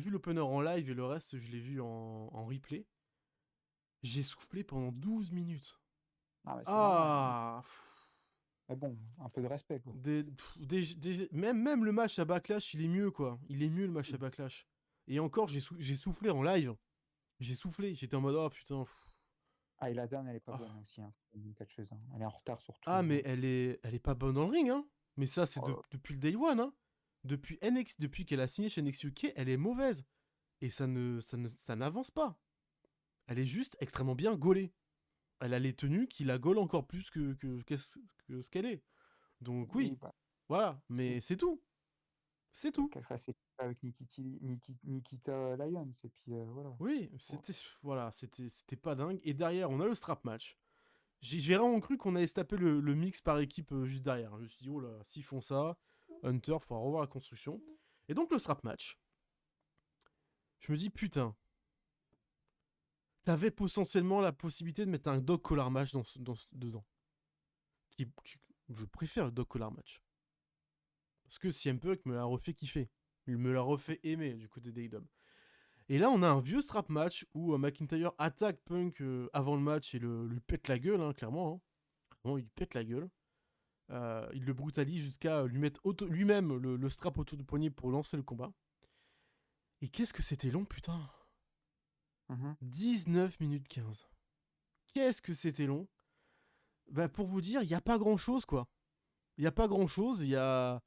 l'opener en live et le reste, je l'ai vu en replay. J'ai soufflé pendant 12 minutes. Ah bah, c'est normal, hein. Ah, Mais bon, un peu de respect, quoi. même le match à Backlash, il est mieux, quoi. Il est mieux, le match à Oui. Backlash. Et encore, j'ai soufflé en live. J'ai soufflé. J'étais en mode, oh putain. Ah, et la Dan, elle est pas bonne Ah. aussi, hein, c'est une catcheuse, hein. Elle est en retard sur Ah, tout, mais elle est pas bonne dans le ring, hein. Mais ça, c'est Oh, depuis le day one, hein. Depuis qu'elle a signé chez NXT UK, elle est mauvaise. Et ça n'avance pas. Elle est juste extrêmement bien gaulée. Elle a les tenues qui la gaulent encore plus que ce qu'elle est. Donc oui, oui, bah, voilà. c'est Mais c'est tout. C'est tout. qu'elle fasse équipe avec Nikita Lyons, et puis voilà. Oui, Bon. c'était pas dingue. Et derrière, on a le strap match. J'ai vraiment cru qu'on allait se taper le mix par équipe juste derrière. Je me suis dit, oh là, s'ils font ça, Hunter, faudra revoir la construction. Et donc le strap match. Je me dis, putain, t'avais potentiellement la possibilité de mettre un dog collar match dedans. Je préfère le dog collar match. Parce que CM Punk me l'a refait kiffer. Il me l'a refait aimer du côté des d'AEW. Et là, on a un vieux strap match où McIntyre attaque Punk avant le match et lui pète la gueule, hein, clairement. Hein. Vraiment, il pète la gueule. Il le brutalise jusqu'à lui mettre lui-même le strap autour du poignet pour lancer le combat. Et qu'est-ce que c'était long, putain. 19 minutes 15. Qu'est-ce que c'était long. Bah, pour vous dire, il n'y a pas grand-chose, quoi. Il n'y a pas grand-chose. Il y a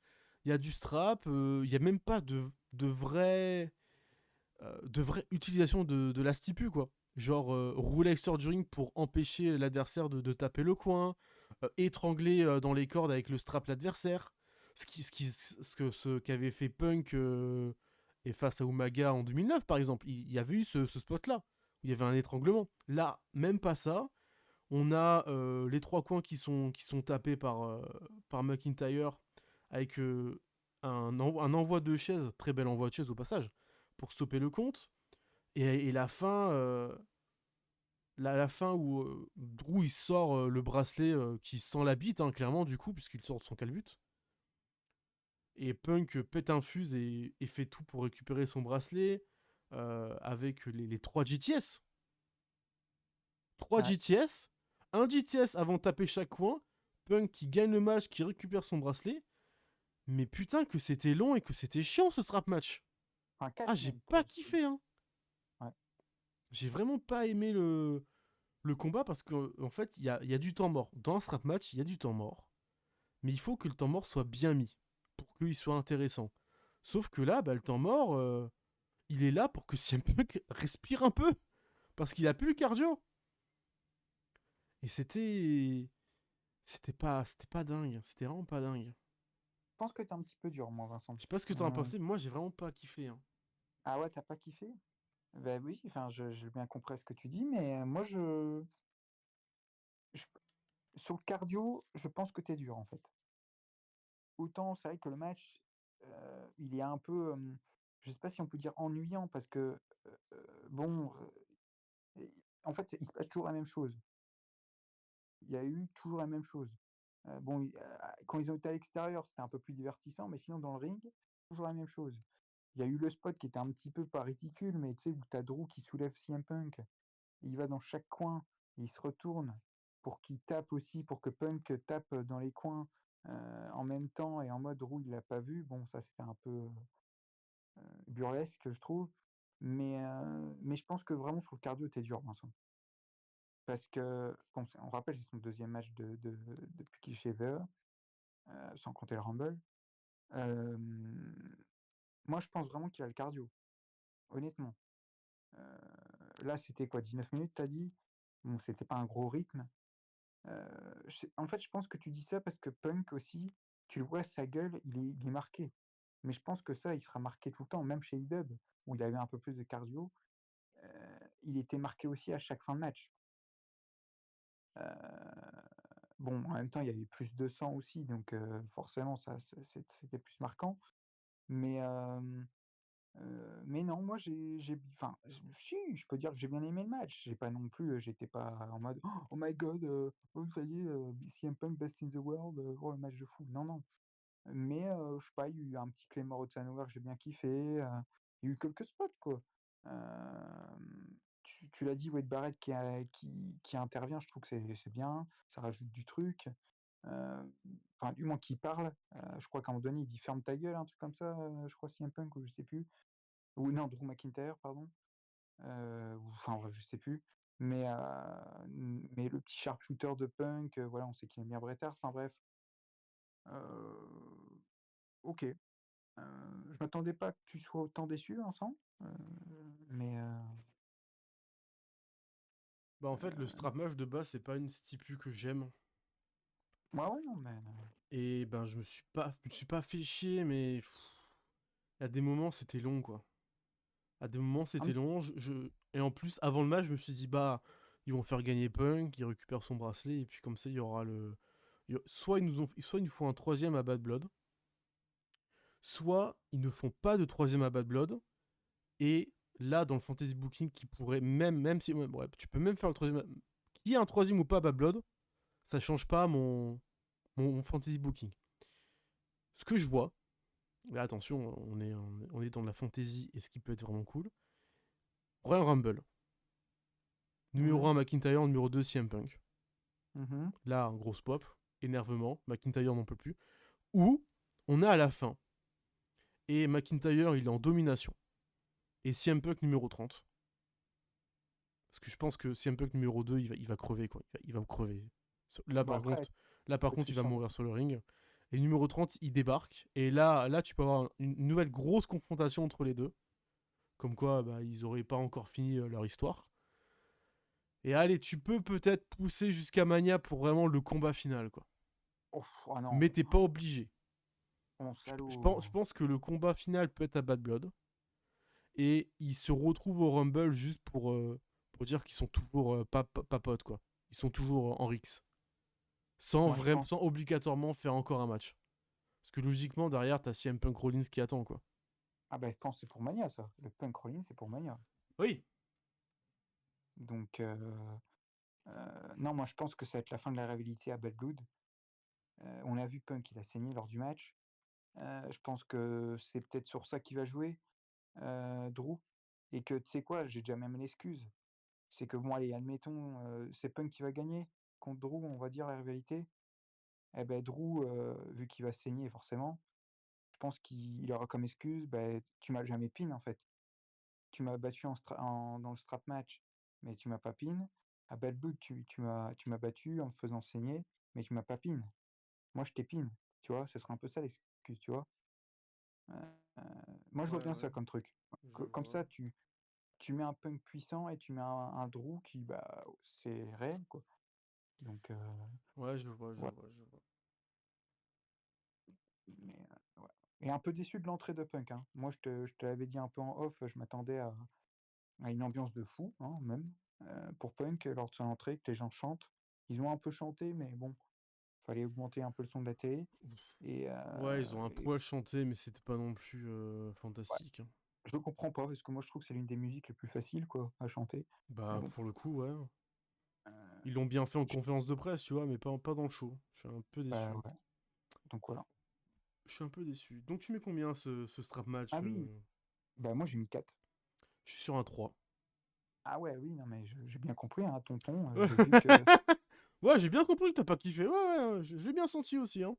du strap. Il n'y a même pas de vraie utilisation de la stipu, quoi. Genre rouler avec surgery pour empêcher l'adversaire de taper le coin, étrangler dans les cordes avec le strap l'adversaire, ce qu'avait fait Punk et face à Umaga en 2009 par exemple. Il y avait eu ce spot là, où il y avait un étranglement. Là, même pas ça. On a les trois coins qui sont tapés par McIntyre avec un envoi de chaise, très bel envoi de chaise au passage, pour stopper le compte. Et la fin, la fin où Drew il sort le bracelet qui sent la bite, hein, clairement, du coup, puisqu'il sort de son calbut. Et Punk pète un fuse et fait tout pour récupérer son bracelet avec les 3 GTS. 3 Ouais. GTS, un GTS avant de taper chaque coin, Punk qui gagne le match, qui récupère son bracelet. Mais putain que c'était long et que c'était chiant ce strap match. Enfin, 4 Ah, j'ai même pas pour kiffé, hein. Ouais. J'ai vraiment pas aimé le combat parce qu'en fait, il y a du temps mort. Dans un strap match, il y a du temps mort. mais il faut que le temps mort soit bien mis pour qu'il soit intéressant. Sauf que là, bah, le temps mort, il est là pour que CM Punk respire un peu parce qu'il a plus le cardio. Et c'était pas dingue, c'était vraiment pas dingue. Je pense que t'es un petit peu dur, moi, Vincent. Je sais pas ce que t'en as pensé, mais moi j'ai vraiment pas kiffé. Hein. Ah ouais, t'as pas kiffé? Ben oui, enfin, j'ai bien compris ce que tu dis, mais moi, je- sur le cardio, je pense que t'es dur, en fait. Autant, c'est vrai que le match, il est un peu, je sais pas si on peut dire ennuyant, parce que, bon, en fait, il se passe toujours la même chose. Il y a eu toujours la même chose. Bon, quand ils ont été à l'extérieur, c'était un peu plus divertissant, mais sinon, dans le ring, c'est toujours la même chose. Il y a eu le spot qui était un petit peu pas ridicule, mais tu sais, où tu as Drew qui soulève CM Punk, et il va dans chaque coin, et il se retourne pour qu'il tape aussi, pour que Punk tape dans les coins en même temps, et en mode Drew, il l'a pas vu. Bon, ça, c'était un peu burlesque, je trouve. Mais je pense que vraiment, sur le cardio, t'es dur, Vincent. Parce que, bon, on rappelle, c'est son deuxième match depuis qu'il est chez VE, sans compter le Rumble. Euh, Moi, je pense vraiment qu'il a le cardio, honnêtement. Là, c'était quoi, 19 minutes, t'as dit? Bon, c'était pas un gros rythme. En fait, je pense que tu dis ça parce que Punk aussi, tu le vois, sa gueule, il est marqué. Mais je pense que ça, il sera marqué tout le temps, même chez E-Dub, où il avait un peu plus de cardio, il était marqué aussi à chaque fin de match. Bon, en même temps, il y avait plus de sang aussi, donc forcément, c'était plus marquant. Mais, mais non, moi enfin, si, je peux dire que j'ai bien aimé le match. J'ai pas non plus, j'étais pas en mode: «Oh my god, oh ça y est, CM Punk best in the world, oh le match de fou». Non, non. Mais, je sais pas, il y a eu un petit Claymore au Hanover que j'ai bien kiffé, il y a eu quelques spots, quoi. Tu l'as dit, Wade Barrett qui intervient, je trouve que c'est bien, ça rajoute du truc. Enfin, du moins qui parle. Je crois qu'à un moment donné, il dit: «Ferme ta gueule», un truc comme ça, je crois CM Punk, ou je sais plus. Ou non, Drew McIntyre, pardon. Ou enfin, ouais, je sais plus. Mais le petit sharpshooter de Punk, voilà, on sait qu'il aime bien Bret Hart. Enfin bref, heu, OK. Je m'attendais pas que tu sois autant déçu, Vincent, heu, mais Bah en fait, le strap match de base, c'est pas une stipu que j'aime. ouais, ouais, non, mais Et ben je me suis pas fait chier, mais à des moments c'était long quoi. À des moments un c'était long. Et en plus, avant le match, je me suis dit bah ils vont faire gagner Punk, il récupère son bracelet et puis comme ça il y aura le. Soit ils nous font un troisième à Bad Blood, soit ils ne font pas de troisième à Bad Blood. Et là, dans le fantasy booking, qui pourrait même si ouais, bref, tu peux même faire le troisième. Qu'il y ait un troisième ou pas à Bad Blood, ça change pas mon fantasy booking. Ce que je vois, mais attention, on est dans de la fantasy et ce qui peut être vraiment cool. Royal Rumble. Numéro mmh un McIntyre, numéro 2 CM Punk. mh. Là, grosse pop, énervement, McIntyre n'en peut plus. Ou on est à la fin et McIntyre il est en domination. Et CM Punk numéro 30. Parce que je pense que CM Punk numéro 2, il va crever quoi. Il va crever. Là Bon par après, contre, là par peut contre, il va tricher en vrai. mourir sur le ring. Et numéro 30, il débarque. Et là tu peux avoir une nouvelle grosse confrontation entre les deux. Comme quoi, bah, ils auraient pas encore fini leur histoire. Et allez, tu peux peut-être pousser jusqu'à Mania pour vraiment le combat final, quoi. Ouf, ah non, Mais t'es pas obligé. oh Je salaud! pense que le combat final peut être à Bad Blood. Et ils se retrouvent au Rumble juste pour dire qu'ils sont toujours pas potes, quoi. Ils sont toujours en Rix. Moi je pense Sans obligatoirement faire encore un match. Parce que logiquement, derrière, t'as CM Punk Rollins qui attend, quoi. ah bah, je pense que c'est pour Mania ça. Le Punk Rollins, c'est pour Mania. Oui. Donc non, moi je pense que ça va être la fin de la rivalité à Bad Blood. On a vu Punk, il a saigné lors du match. Je pense que c'est peut-être sur ça qu'il va jouer, Drew. Et que tu sais quoi? J'ai déjà même l'excuse. C'est que bon allez, admettons, c'est Punk qui va gagner contre Drew, on va dire la rivalité. Et ben Drew, vu qu'il va saigner forcément, je pense qu'il aura comme excuse: «Beh, tu m'as jamais pin en fait. Tu m'as battu dans le strap match, mais tu m'as pas pin. À Bad Blood, tu m'as battu en me faisant saigner, mais tu m'as pas pin». moi je t'épine, tu vois? Ce serait un peu ça l'excuse, tu vois? Heu, moi je vois Ouais, bien ouais, ça comme truc. je Comme vois. ça tu mets un punk puissant et tu mets un Drew qui, bah, c'est réel, quoi. Donc Ouais, je vois, je ouais, vois, je vois. mais ouais et un peu déçu de l'entrée de Punk, hein. Moi, je te l'avais dit un peu en off, je m'attendais à une ambiance de fou, hein, même, pour Punk, lors de son entrée, que les gens chantent. Ils ont un peu chanté, mais bon, fallait augmenter un peu le son de la télé et Ouais, ils ont un et poil chanté, mais c'était pas non plus ouais, fantastique, hein. je comprends pas parce que moi, je trouve que c'est l'une des musiques les plus faciles, quoi, à chanter. Mais Bah, bon, pour le coup, ouais. heu, Ils l'ont bien fait en j conférence de presse, tu vois, mais pas dans le show. Je suis un peu bah, déçu. ouais, donc voilà. Je suis un peu déçu. Donc tu mets combien ce strap Ah match oui, bah, moi, j'ai mis 4. Je suis sur un 3. Ah ouais, oui, non, mais j'ai bien compris, hein, tonton, j'ai vu que Ouais, j'ai bien compris que t'as pas kiffé. Ouais, ouais, ouais, je l'ai bien senti aussi, hein.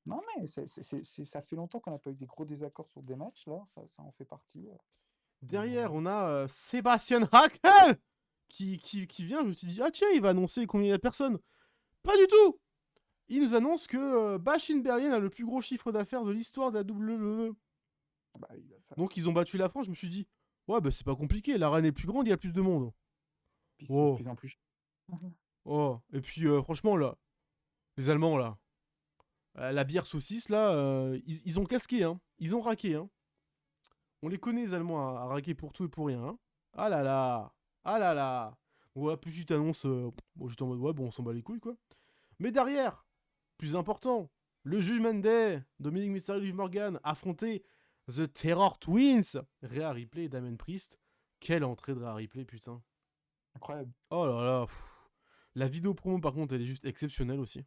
non, mais ça fait longtemps qu'on n'a pas eu des gros désaccords sur des matchs, là, ça en fait partie, donc Derrière, voilà. on a Sébastien Hackl qui vient. Je me suis dit, ah tiens, il va annoncer combien il y a de personnes. Pas du tout. Il nous annonce que Bash in Berlin a le plus gros chiffre d'affaires de l'histoire de la WWE. Bah, il a ça. Donc ils ont battu la France. Je me suis dit, ouais, bah c'est pas compliqué. L'arène est plus grande, il y a plus de monde. Puis c'est de Oh, plus en plus ch oh. Et puis franchement, là, les Allemands, là, la bière saucisse, là, ils ont casqué, hein. Ils ont raqué, hein. On les connaît, les Allemands, à raquer pour tout et pour rien, hein. Ah là là. Ah là là. Ouais, petite annonce. Bon, j'étais en mode, ouais, bon, on s'en bat les couilles, quoi. Mais derrière, plus important, le Judgment Day, Dominic Mysterio et Liv Morgan affrontaient The Terror Twins, Rhea Ripley et Damien Priest. Quelle entrée de Rhea Ripley, putain. incroyable. Oh là là. La vidéo promo, par contre, elle est juste exceptionnelle aussi.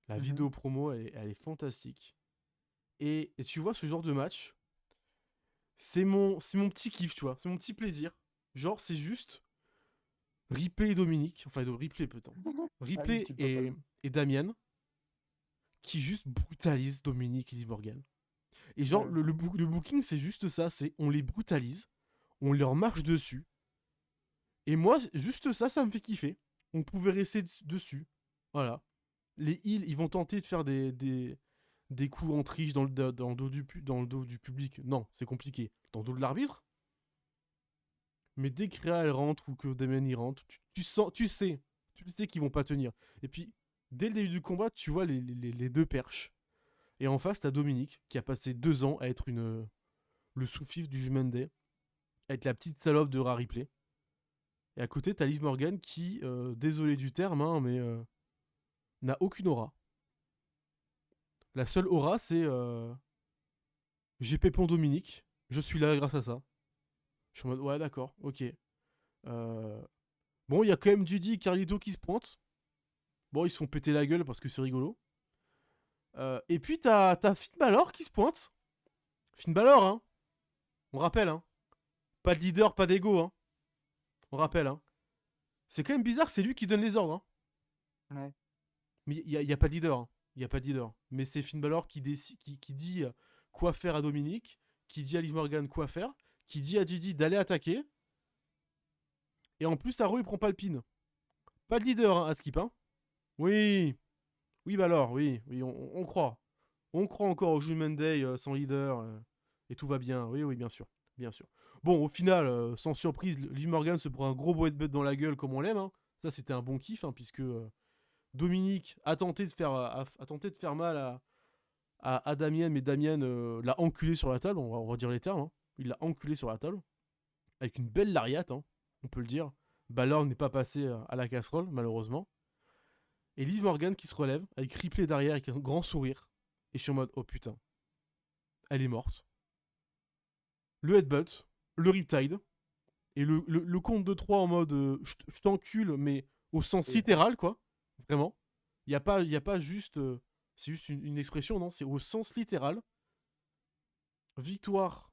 La Mmh. vidéo promo, elle est fantastique. Et tu vois, ce genre de match, c'est mon petit kiff, tu vois. C'est mon petit plaisir. Genre, c'est juste Ripley et Dominique. Enfin, Ripley, peut-être. Ah oui, Ripley tu peux pas et Damien qui juste brutalisent Dominique et Liv Morgan. Et genre, ouais, le booking, c'est juste ça, c'est on les brutalise, on leur marche dessus. Et moi, juste ça, ça me fait kiffer. On pouvait rester dessus. Voilà. Les heals, ils vont tenter de faire des coups en triche dans le dos dans le dos du public. Non, c'est compliqué. Dans le dos de l'arbitre. Mais dès que Rhea, elle rentre ou que Damien y rentre, tu sais qu'ils vont pas tenir. Et puis, dès le début du combat, tu vois les deux perches. Et en face, t'as Dominique, qui a passé 2 ans à être le sous-fif du Judgment Day, être la petite salope de Rhea Ripley. Et à côté, t'as Liv Morgan qui, désolé du terme, hein, mais n'a aucune aura. La seule aura, c'est j'ai pépon Dominique, je suis là grâce à ça. Je suis en mode, ouais, d'accord, ok. Bon, il y a quand même Judy et Carlito qui se pointent. Bon, ils se font péter la gueule parce que c'est rigolo. Et puis, t'as Finn Balor qui se pointe. Finn Balor, hein. On rappelle, hein. Pas de leader, pas d'ego, hein. On rappelle, hein. C'est quand même bizarre, c'est lui qui donne les ordres, hein. ouais. Mais y a pas de leader, hein. Y a pas de leader. Mais c'est Finn Balor qui dit quoi faire à Dominique, qui dit à Liv Morgan quoi faire, qui dit à Didi d'aller attaquer. Et en plus, Taro, il prend pas le pin. Pas de leader, hein, à Skip, hein. Oui, oui, Balor, oui, oui, on croit. On croit encore au Judgment Day sans leader. Et tout va bien. Oui, oui, bien sûr. Bien sûr. Bon, au final, sans surprise, Liv Morgan se prend un gros boîte de dans la gueule comme on l'aime, hein. Ça, c'était un bon kiff, hein, puisque Dominique a tenté de faire mal à Damien, mais Damien l'a enculé sur la table, on va dire les termes, hein. Il l'a enculé sur la table, avec une belle lariate, hein, on peut le dire. Balor n'est pas passé à la casserole, malheureusement. Et Liv Morgan qui se relève, avec Ripley derrière, avec un grand sourire. Et je suis en mode, oh putain, elle est morte. Le headbutt, le riptide, et le compte de 3 en mode, je t'encule, mais au sens Et littéral, quoi. Vraiment. Y a pas juste. C'est juste une expression, non. C'est au sens littéral. Victoire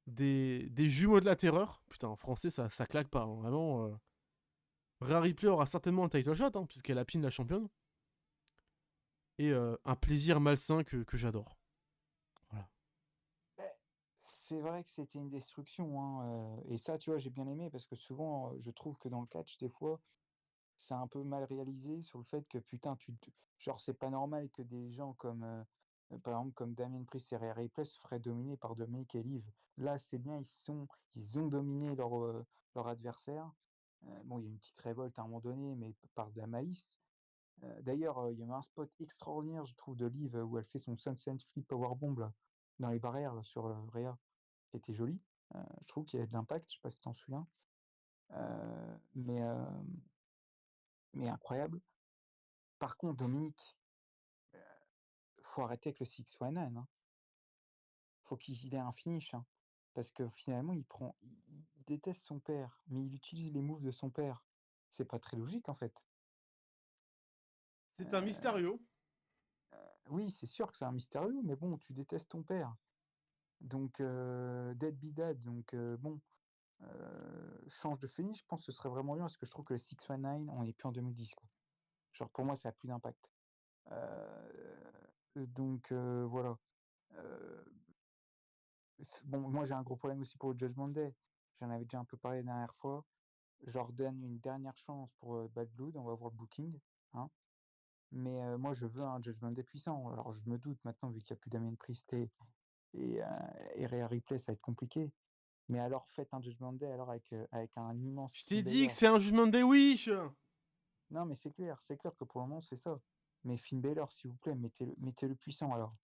des jumeaux de la terreur. Putain, en français, ça claque pas, hein. Vraiment. Rhea Ripley aura certainement un title shot, hein, puisqu'elle a pin la championne. Et un plaisir malsain que j'adore. Voilà. beh, c'est vrai que c'était une destruction, hein, et ça, tu vois, j'ai bien aimé parce que souvent, je trouve que dans le catch, des fois, c'est un peu mal réalisé sur le fait que putain, genre, c'est pas normal que des gens comme, par exemple, comme Damien Priest et Rhea Ripley se feraient dominer par Dominic et Liv. Là, c'est bien, ils ont dominé leur adversaire. Bon, il y a une petite révolte à un moment donné, mais par de la malice. D'ailleurs, il y avait un spot extraordinaire, je trouve, de Liv, où elle fait son Sunset Flip Powerbomb là, dans les barrières là, sur, Rhea, qui était joli. Je trouve qu'il y a de l'impact, je sais pas si tu t'en souviens? Mais, mais incroyable. Par contre, Dominique, faut arrêter avec le 619, hein. Faut qu'il ait un finish, hein. Parce que finalement, il déteste son père, mais il utilise les moves de son père. C'est pas très logique, en fait. C'est un Heu, Mysterio. oui, c'est sûr que c'est un mystérieux, mais bon, tu détestes ton père. Donc, dead be dead, donc, bon, change de finish, je pense que ce serait vraiment bien parce que je trouve que le 619, on est plus en 2010, quoi. Genre, pour moi, ça a plus d'impact. Donc, voilà. Heu, bon, moi, j'ai un gros problème aussi pour le Judgment Day. J'en avais déjà un peu parlé la dernière fois. Je leur donne une dernière chance pour, Bad Blood, on va voir le booking, hein. Mais, moi, je veux un Judgment Day puissant. Alors, je me doute maintenant, vu qu'il y a plus Damien Priest et heu et Rhea Ripley, ça va être compliqué. Mais alors faites un Judgment Day alors avec un immense Je t'ai Finn dit que Balor. c'est un Judgment Day Wish. Non, mais c'est clair que pour le moment, c'est ça. Mais Finn Balor, s'il vous plaît, mettez-le puissant alors.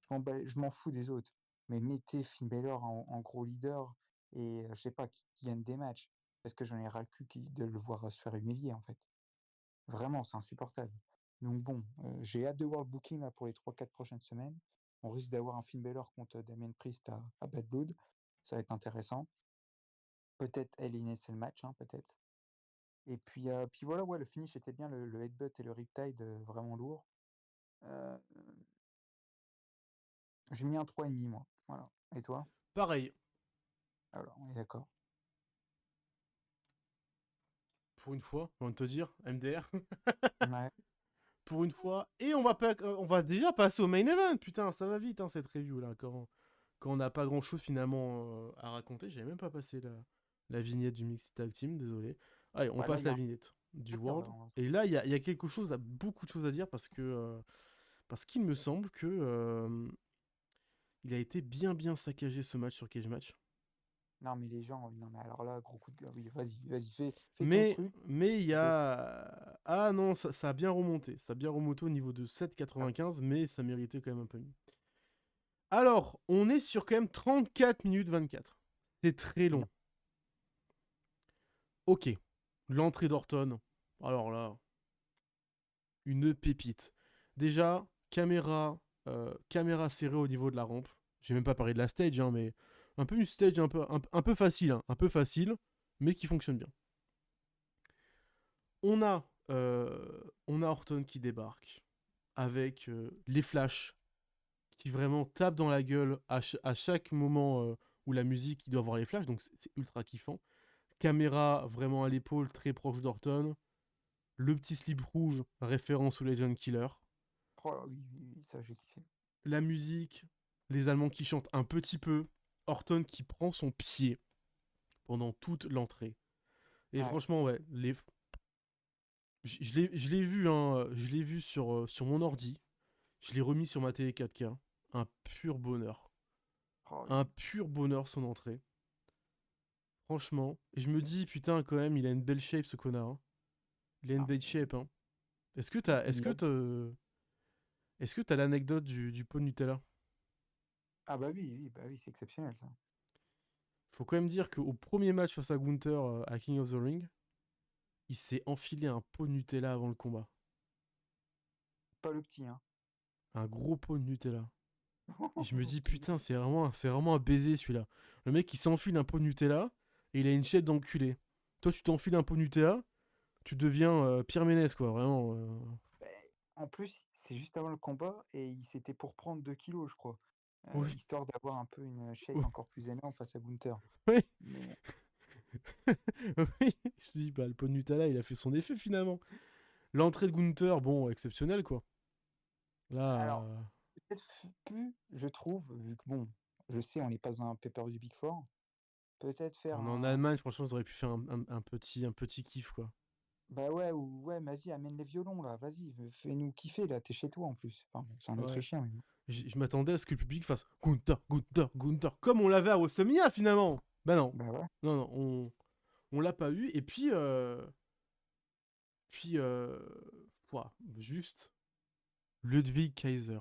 Je m'en fous des autres. Mais mettez Finn Balor en gros leader et je sais pas, qui gagne des matchs. Parce que j'en ai ras le cul de le voir se faire humilier, en fait. Vraiment, c'est insupportable. Donc bon, j'ai hâte de voir le booking là pour les 3-4 prochaines semaines. On risque d'avoir un Finn Balor contre Damien Priest à Bad Blood. Ça va être intéressant. Peut-être Hell in a Cell match, hein, peut-être. Et puis voilà, ouais, le finish était bien, le headbutt et le riptide, vraiment lourd. Heu, j'ai mis un 3,5 moi, voilà. Et toi? Pareil, Alors, on est d'accord. pour une fois, on va te dire, MDR. Ouais, Pour une fois. Et on va déjà passer au main event. Putain, ça va vite, hein, cette review là. Quand on n'a pas grand chose finalement à raconter. J'avais même pas passé la vignette du Mixed Tag Team, désolé. Allez, on bah, là, passe il y la a un vignette du truc là, World. Et là, il y a quelque chose, beaucoup de choses à dire parce qu'il me semble que il a été bien saccagé ce match sur Cage Match. non, mais les gens, oui, non, mais alors là, gros coup de gueule, oui, vas-y, fais ton Mais, truc. mais il y Je a. Ah non, ça a bien remonté. Ça a bien remonté au niveau de ah, 7,95, mais ça méritait quand même un peu mieux. Alors, on est sur quand même 34 minutes 24. C'est très non, long. Ok. L'entrée d'Orton. Alors là, une pépite. Déjà, caméra serrée au niveau de la rampe. J'ai même pas parlé de la stage, hein, mais un peu une stage un peu facile. Hein, un peu facile, mais qui fonctionne bien. On a Orton qui débarque avec les flashs qui vraiment tapent dans la gueule à chaque moment où la musique il doit avoir les flashs, donc c'est ultra kiffant. Caméra vraiment à l'épaule, très proche d'Orton. Le petit slip rouge, référence au Legend Killer. oh là, oui, oui, oui, ça j'ai kiffé. La musique, les Allemands qui chantent un petit peu. Orton qui prend son pied pendant toute l'entrée. Et Ouais, franchement, ouais, je l'ai vu, hein, je l'ai vu sur mon ordi. Je l'ai remis sur ma télé 4K. Un pur bonheur. oh Un oui. pur bonheur son entrée. Franchement. Et je me dis, putain, quand même, il a une belle shape ce connard. Hein. Il a une Ah, belle mais shape, hein. Est-ce que t'as, est-ce il que a t'as, est-ce que t'as l'anecdote du pot de Nutella? ah bah oui, c'est exceptionnel ça. Faut quand même dire qu'au premier match face à Gunther à King of the Ring, il s'est enfilé un pot de Nutella avant le combat. Pas le petit, hein. Un gros pot de Nutella. Et je me dis, Qui putain, c'est vraiment un baiser celui-là. Le mec, il s'enfile un pot de Nutella et il a une shape d'enculé. Toi, tu t'enfiles un pot de Nutella, tu deviens Pierre Ménès, quoi, vraiment. beh, en plus, c'est juste avant le combat et il s'était pour prendre 2 kilos, je crois, Oui, histoire d'avoir un peu une shape encore plus énorme face à Gunther. oui, Mais oui. Je dis, bah, le pot de Nutella, il a fait son effet finalement. L'entrée de Gunther, bon, exceptionnelle, quoi. Là, alors, peut-être plus, je trouve, vu que bon, je sais, on n'est pas dans un pay-per-view Big Four, peut-être faire on est en un Allemagne, franchement, ils auraient pu faire un petit kiff, quoi. Bah ouais, ou ouais, vas-y, amène les violons là, vas-y, fais-nous kiffer là, t'es chez toi en plus. Enfin, bon, c'est un Ouais. Autrichien, mais bon. Je m'attendais à ce que le public fasse Gunther, Gunther, Gunther, comme on l'avait à WrestleMania finalement. Bah non. Bah ouais. Non, non, on l'a pas eu. Et puis, puis ouah, juste Ludwig Kaiser.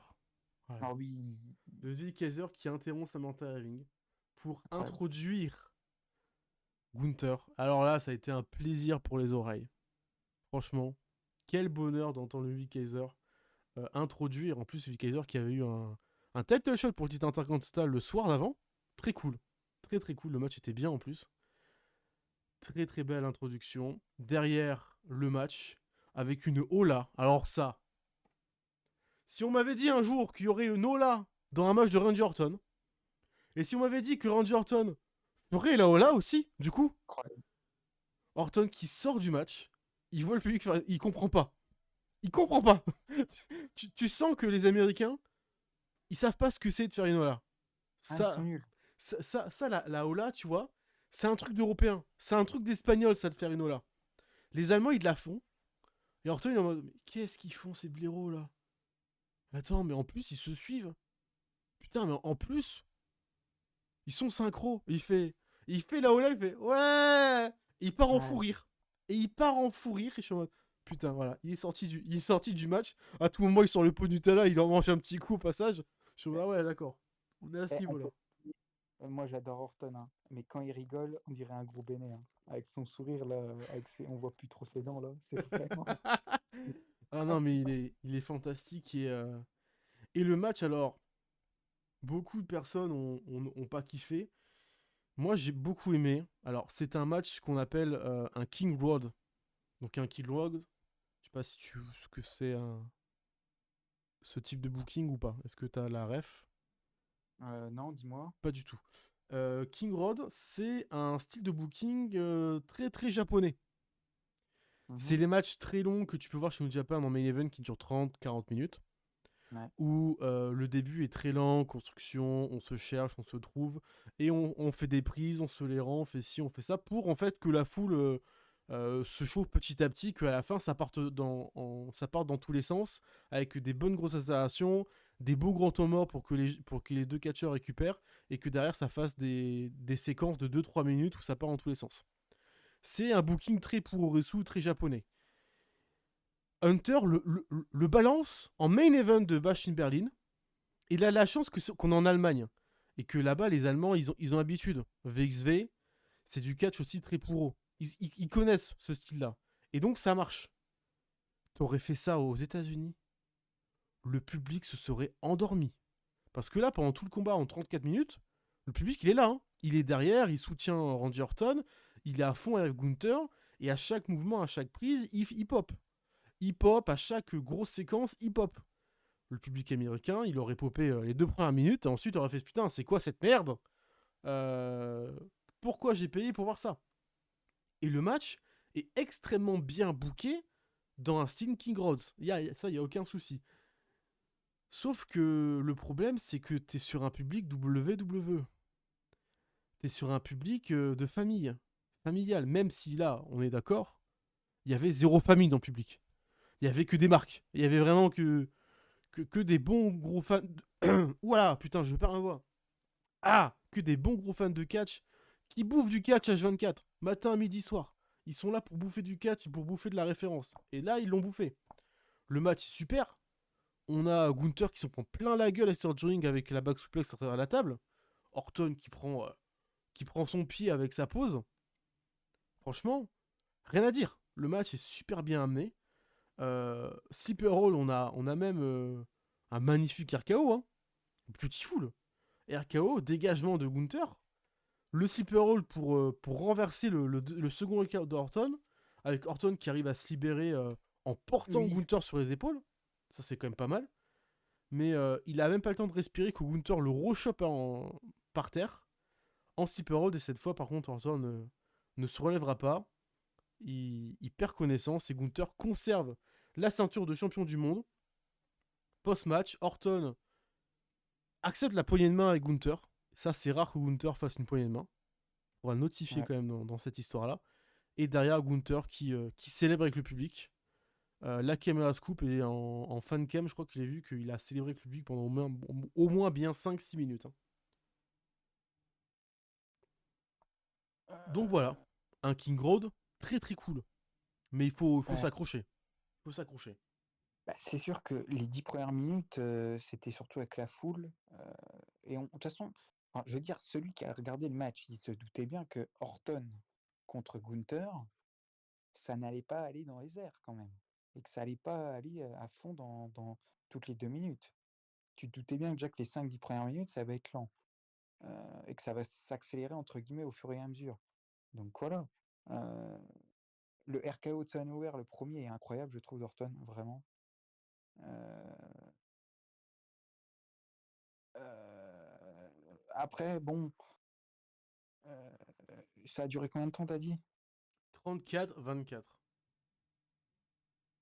Voilà. Ah oui, Ludwig Kaiser qui interrompt Samantha Ring pour incroyable. introduire Gunther. Alors là, ça a été un plaisir pour les oreilles. Franchement, quel bonheur d'entendre Ludwig Kaiser introduire. En plus, Ludwig Kaiser qui avait eu un title shot pour le titre intercontinental le soir d'avant. Très cool. Très très cool. Le match était bien en plus. Très très belle introduction. Derrière le match, avec une Ola. Alors ça, si on m'avait dit un jour qu'il y aurait une Ola dans un match de Randy Orton, et si on m'avait dit que Randy Orton ferait la Ola aussi, du coup, Incroyable. Orton qui sort du match, il voit le public faire... Il comprend pas. Il comprend pas. Tu sens que les Américains, ils savent pas ce que c'est de faire une Ola. Ah, ils sont Ça, nuls. la Ola, tu vois, c'est un truc d'Européen. C'est un truc d'Espagnol, ça, de faire une Ola. Les Allemands, ils la font. Et Orton, il est en mode, mais qu'est-ce qu'ils font, ces blaireaux, là? Attends, mais en plus, ils se suivent. Putain, mais en plus, ils sont synchro. Il fait la Ola, il fait, ouais! Et il part en fou Ouais. rire. Et il part en fou rire, et je suis en mode, putain, voilà, il est sorti du match. À tout moment, il sort le pot de Nutella, il en mange un petit coup au passage. Je suis en mode, ah ouais, d'accord. On est à ce Eh, on niveau-là. peut... Moi, j'adore Orton, hein. Mais quand il rigole, on dirait un gros béné, hein. Avec son sourire, là, on voit plus trop ses dents, là. C'est vraiment... Ah non, mais il est fantastique. Et le match, alors, beaucoup de personnes ont pas kiffé. Moi, j'ai beaucoup aimé. Alors, c'est un match qu'on appelle un King Road. Donc, un King Road, je sais pas si tu ce que c'est ce type de booking ou pas. Est-ce que tu as la ref? Non, dis-moi. Pas du tout. King Road, c'est un style de booking très très japonais. C'est Mhm. les matchs très longs que tu peux voir chez New Japan en main event qui durent 30-40 minutes. Ouais. Où le début est très lent, construction, on se cherche, on se trouve, et on fait des prises, on se les rend, on fait ci, on fait ça, pour en fait que la foule se chauffe petit à petit, qu'à la fin ça parte dans tous les sens, avec des bonnes grosses accélérations, des beaux grands temps morts pour que les deux catcheurs récupèrent, et que derrière ça fasse des séquences de 2-3 minutes où ça part dans tous les sens. C'est un booking très puroresu, très japonais. Hunter le balance en main event de Bash in Berlin. Il a la chance qu'on est en Allemagne. Et que là-bas, les Allemands, ils ont l'habitude. VXV, c'est du catch aussi très pour eux. Ils connaissent ce style-là. Et donc, ça marche. T'aurais fait ça aux États-Unis, le public se serait endormi. Parce que là, pendant tout le combat, en 34 minutes, le public, il est là. Hein. Il est derrière, il soutient Randy Orton, il est à fond avec Gunther, et à chaque mouvement, à chaque prise, il pop. Il pop, à chaque grosse séquence, il pop. Le public américain, il aurait popé les 2 premières minutes, et ensuite il aurait fait putain, c'est quoi cette merde? Euh, Pourquoi j'ai payé pour voir ça? Et le match est extrêmement bien booké dans un style King Roads. Ça, il n'y a aucun souci. Sauf que le problème, c'est que t'es sur un public WWE. T'es sur un public de famille, familial. Même si là, on est d'accord, il y avait zéro famille dans le public. Il y avait que des marques. Il y avait vraiment que des bons gros fans. Ouah, putain, je perds ma voix. Ah, que des bons gros fans de catch qui bouffent du catch H24, matin, midi, soir. Ils sont là pour bouffer du catch, pour bouffer de la référence. Et là, ils l'ont bouffé. Le match est super. On a Gunther qui s'en prend plein la gueule à Ring avec la back suplex à travers la table. Orton qui prend son pied avec sa pose. Franchement, rien à dire. Le match est super bien amené. Sleeper Roll, on a même un magnifique RKO. Hein. Beautiful. RKO, dégagement de Gunther. Le sleeper roll pour renverser le second recap d'Orton, avec Orton qui arrive à se libérer en portant Oui. Gunther sur les épaules. Ça, c'est quand même pas mal. Mais il a même pas le temps de respirer que Gunther le rechoppe par terre en sleeper roll. Et cette fois, par contre, Orton ne se relèvera pas. Il perd connaissance et Gunther conserve la ceinture de champion du monde. Post-match, Orton accepte la poignée de main avec Gunther. Ça, c'est rare que Gunther fasse une poignée de main. On va le notifier Ouais. quand même dans cette histoire-là. Et derrière, Gunther qui célèbre avec le public. La caméra scoop et en fan cam, je crois que j'ai vu qu'il a célébré avec le public pendant au moins bien 5-6 minutes, hein. Donc voilà, Euh, un King Road très très cool. Mais il faut ouais. s'accrocher. Il faut s'accrocher. Bah, c'est sûr que les 10 premières minutes, c'était surtout avec la foule, et de toute façon, enfin, je veux dire, celui qui a regardé le match, il se doutait bien que Orton contre Gunther, ça n'allait pas aller dans les airs quand même et que ça allait pas aller, à fond dans toutes les 2 minutes. Tu te doutais bien que déjà que les 5-10 premières minutes, ça va être lent, et que ça va «s'accélérer» entre guillemets au fur et à mesure. Donc voilà, heu, le RKO de Nowhere, le premier est incroyable, je trouve, d'Orton, vraiment. Heu Après bon, ça a duré combien de temps tu dit? 34-24.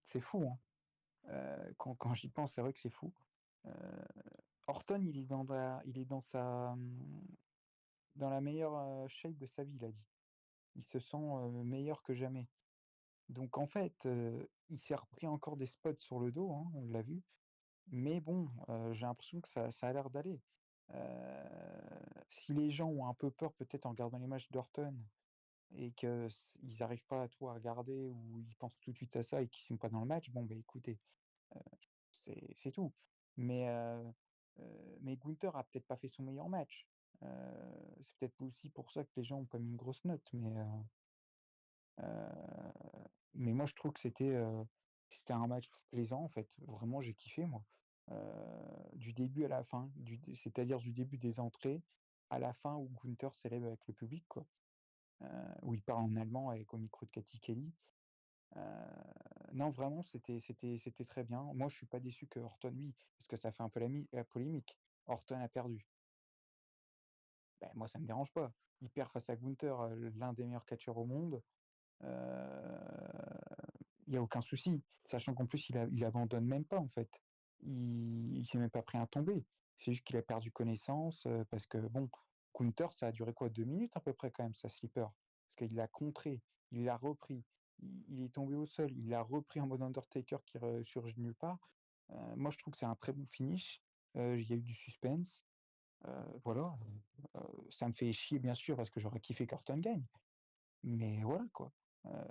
C'est fou, hein? Quand j'y pense, c'est vrai que c'est fou. Heu, Orton, il est dans la meilleure, shape de sa vie, il a dit. Il se sent, meilleur que jamais. Donc en fait, il s'est repris encore des spots sur le dos, hein, on l'a vu. Mais bon, j'ai l'impression que ça a l'air d'aller. Si les gens ont un peu peur peut-être en regardant les matchs d'Orton et que ils arrivent pas à trop à regarder ou ils pensent tout de suite à ça et qu'ils sont pas dans le match, bon, bah, écoutez, heu, c'est tout. Mais mais Gunther a peut-être pas fait son meilleur match. Heu, c'est peut-être aussi pour ça que les gens ont pas mis une grosse note, mais moi je trouve que c'était un match plaisant en fait. Vraiment, j'ai kiffé moi. Du début à la fin, c'est-à-dire du début des entrées à la fin où Gunther célèbre avec le public quoi. Où il parle en allemand avec au micro de Cathy Kelly. Heu, non vraiment c'était très bien. Moi je suis pas déçu que Orton oui, parce que ça fait un peu la polémique. Orton a perdu. Ben moi ça me dérange pas. Il perd face à Gunther, l'un des meilleurs catcheurs au monde. Heu, il y a aucun souci. Sachant qu'en plus il abandonne même pas en fait. Il s'est même pas pris un tombé. C'est juste qu'il a perdu connaissance, parce que bon, Gunther ça a duré quoi? 2 minutes à peu près quand même sa slipper. Parce qu'il l'a contré, il l'a repris, il est tombé au sol, il l'a repris en mode Undertaker qui ressurgit de nulle part. Moi je trouve que c'est un très bon finish. Il y a eu du suspense, voilà, ça me fait chier bien sûr parce que j'aurais kiffé qu'Orton gagne. Mais voilà quoi.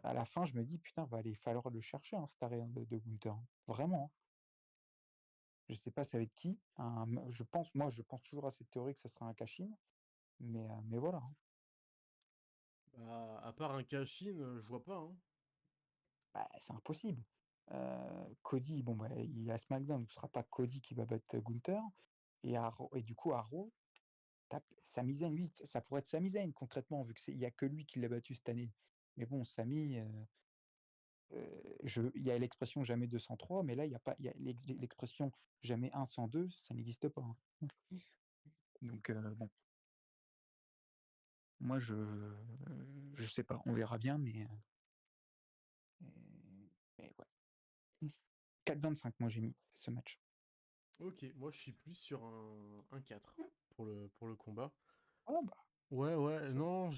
À la fin, je me dis: «Putain, va aller falloir le chercher, hein, cet arrêt, hein, de Gunther, hein». Vraiment, hein. Je sais pas ça va être qui, je pense toujours à cette théorie que ça sera un cash-in, mais voilà, hein. Bah, à part un cash-in, je vois pas, hein. Bah, c'est impossible. Cody, bon, bah, il est à SmackDown, donc ce sera pas Cody qui va battre Gunther et du coup à Raw, tu Sami Zayn, oui, ça pourrait être Sami Zayn concrètement vu que c'est il y a que lui qui l'a battu cette année. Mais bon, Sami, il y a l'expression «jamais 203», mais là, il y a pas il y a l'expression «jamais 102», ça n'existe pas, hein. Donc bon, moi je sais pas, on verra bien, mais ouais. 4,25 moi j'ai mis ce match. Ok, moi je suis plus sur un 4 pour le combat. Ah bah, Ouais, ouais, ça non,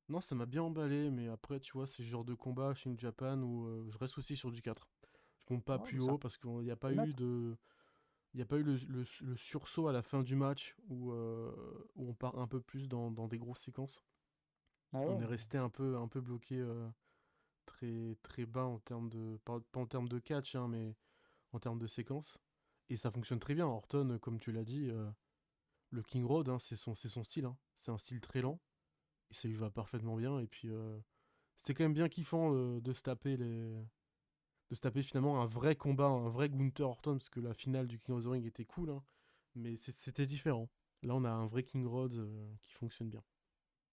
Non, ça m'a bien emballé, mais après, tu vois, c'est le genre de combat chez New Japan où je reste aussi sur du 4. Je monte pas ouais, plus bah, ça haut parce qu'il n'y a pas bonne eu note. de. Il n'y a pas eu le sursaut à la fin du match où on part un peu plus dans des grosses séquences. Ah On ouais, est resté un peu bloqué très, très bas en termes de. Pas en termes de catch, hein, mais en termes de séquences. Et ça fonctionne très bien. Orton, comme tu l'as dit, le King Road, hein, c'est son style, hein. C'est un style très lent. Et ça lui va parfaitement bien. Et puis, c'était quand même bien kiffant de se taper finalement un vrai combat, un vrai Gunther Orton, parce que la finale du King of the Ring était cool, hein, mais c'était différent. Là, on a un vrai King Rhodes qui fonctionne bien.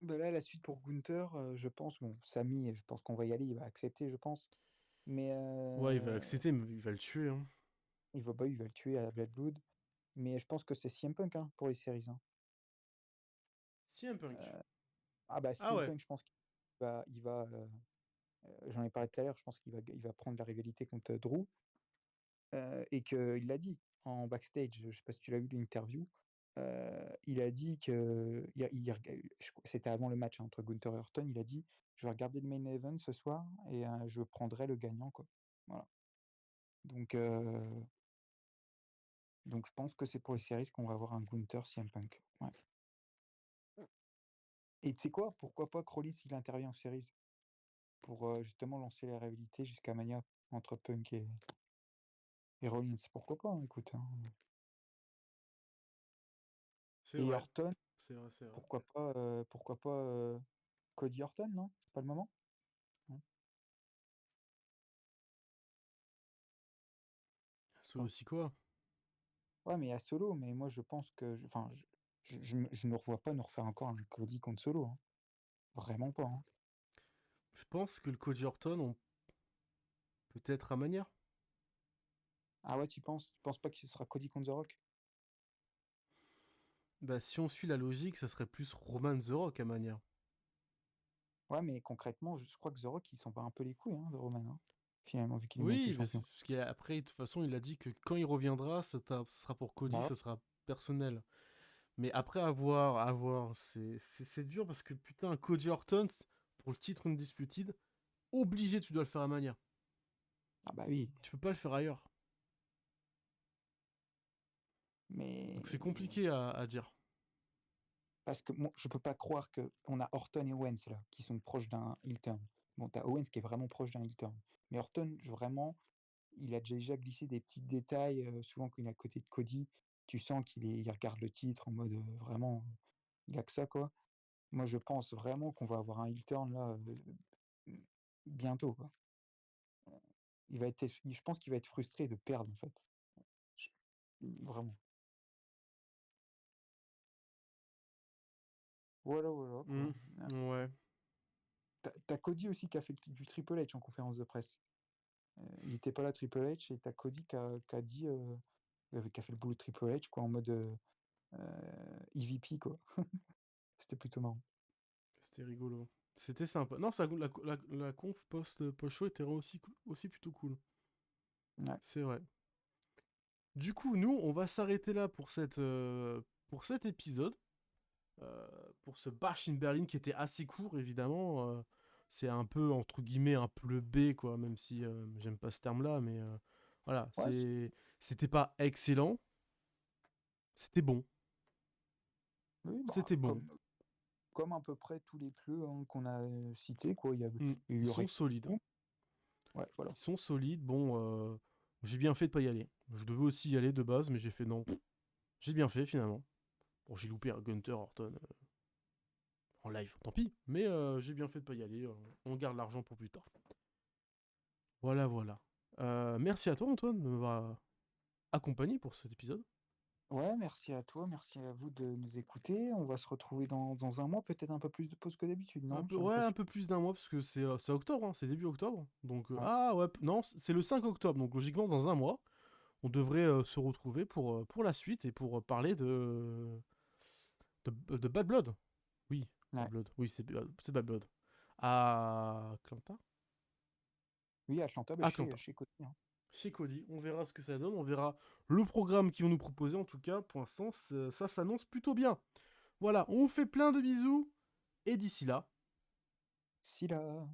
bah, là, la suite pour Gunther, je pense bon, Sami, je pense qu'on va y aller, il va accepter, je pense. Mais Ouais, il va l'accepter, mais il va le tuer, hein. il va le tuer à Blood Blood. Mais je pense que c'est CM Punk, hein, pour les séries, hein. CM Punk. Heu, ah bah, Ah CM ouais. Punk, je pense j'en ai parlé tout à l'heure, je pense qu'il va prendre la rivalité contre Drew, et qu'il l'a dit en backstage, je sais pas si tu l'as vu l'interview, il a dit que c'était avant le match, hein, entre Gunther et Orton, il a dit: «Je vais regarder le main event ce soir et je prendrai le gagnant, quoi». Voilà. Donc heu, donc je pense que c'est pour les séries qu'on va avoir un Gunther CM Punk. Ouais. Et tu sais quoi? Pourquoi pas que Rollins il intervient en series pour, justement lancer la rivalité jusqu'à Mania entre Punk et Rollins. Pourquoi pas, hein, écoute, hein. C'est Et vrai. Orton, C'est vrai, c'est vrai. pourquoi pas, Cody Orton, non? C'est pas le moment? Non? Solo Sikoa. Ouais, mais il y a Solo, mais moi je pense que enfin, je ne revois pas nous refaire encore un Cody contre Solo, hein. Vraiment pas, hein. Je pense que le Cody Orton, on peut-être à Mania. Ah ouais, tu penses? Tu penses pas que ce sera Cody contre The Rock? Bah, si on suit la logique, ça serait plus Roman The Rock à Mania. Ouais, mais concrètement, je crois que The Rock, il s'en bat un peu les couilles, hein, de Roman, hein, finalement, vu qu'il est même plus Oui, mais champion. parce qu'après, de toute façon, il a dit que quand il reviendra, ça sera pour Cody, Bah ouais. ça sera personnel. Mais après, à voir, c'est dur parce que putain, Cody Orton, pour le titre Undisputed, obligé, tu dois le faire à Mania. Ah bah oui, Tu peux pas le faire ailleurs. mais Donc c'est compliqué à dire. parce que moi, je peux pas croire qu'on a Orton et Owens là, qui sont proches d'un heel turn. Bon, t'as Owens qui est vraiment proche d'un heel turn. Mais Orton, vraiment, il a déjà glissé des petits détails, souvent quand il est à côté de Cody, tu sens il regarde le titre en mode, vraiment, il a que ça, quoi. Moi, je pense vraiment qu'on va avoir un heel turn là, mmh, bientôt, quoi. Je pense qu'il va être frustré de perdre, en fait. J Vraiment. Voilà, voilà, quoi. Hmm, ouais. Tu Cody aussi qui a fait du Triple H en conférence de presse. Il était pas là Triple H et tu Cody qui a dit, qui a fait le boulot de Triple H quoi en mode, EVP quoi. C'était plutôt marrant. C'était rigolo. C'était sympa. Non, la conf post-show était aussi plutôt cool. Ouais. C'est vrai. Du coup, nous, on va s'arrêter là pour cet épisode. euh, pour ce Bash in Berlin qui était assez court, évidemment. C'est un peu, entre guillemets, un peu le B, quoi, même si j'aime pas ce terme-là, mais voilà, Ouais, c'était pas excellent, c'était bon. oui, bah, C'était bon. comme à peu près tous les pleux, hein, qu'on a, cités quoi. Mm. Il Ils y aurait sont solides. ouais, voilà. Ils sont solides. Bon, j'ai bien fait de pas y aller. Je devais aussi y aller de base, mais j'ai fait non. J'ai bien fait finalement. Bon, j'ai loupé un Gunther Orton en live, tant pis. Mais j'ai bien fait de pas y aller. On garde l'argent pour plus tard. Voilà, voilà. Merci à toi, Antoine, de m'avoir accompagné pour cet épisode. Ouais, merci à toi, merci à vous de nous écouter. On va se retrouver dans un mois, peut-être un peu plus de pause que d'habitude, non? J'ai Ouais, un l'impression. peu plus d'un mois, parce que c'est octobre, hein, c'est début octobre. Donc, Ouais. ah ouais, non, c'est le 5 octobre. Donc, logiquement, dans un mois, on devrait se retrouver pour la suite et pour parler de Bad Blood. Oui, Ouais. Bad Blood. Oui, c'est Bad Blood. À Atlanta. Oui, Atlanta, bah, Atlanta. chez Cody, hein. Chez Cody. On verra ce que ça donne. On verra le programme qu'ils vont nous proposer. En tout cas, pour l'instant, ça s'annonce plutôt bien. Voilà, on vous fait plein de bisous. Et d'ici là, Si là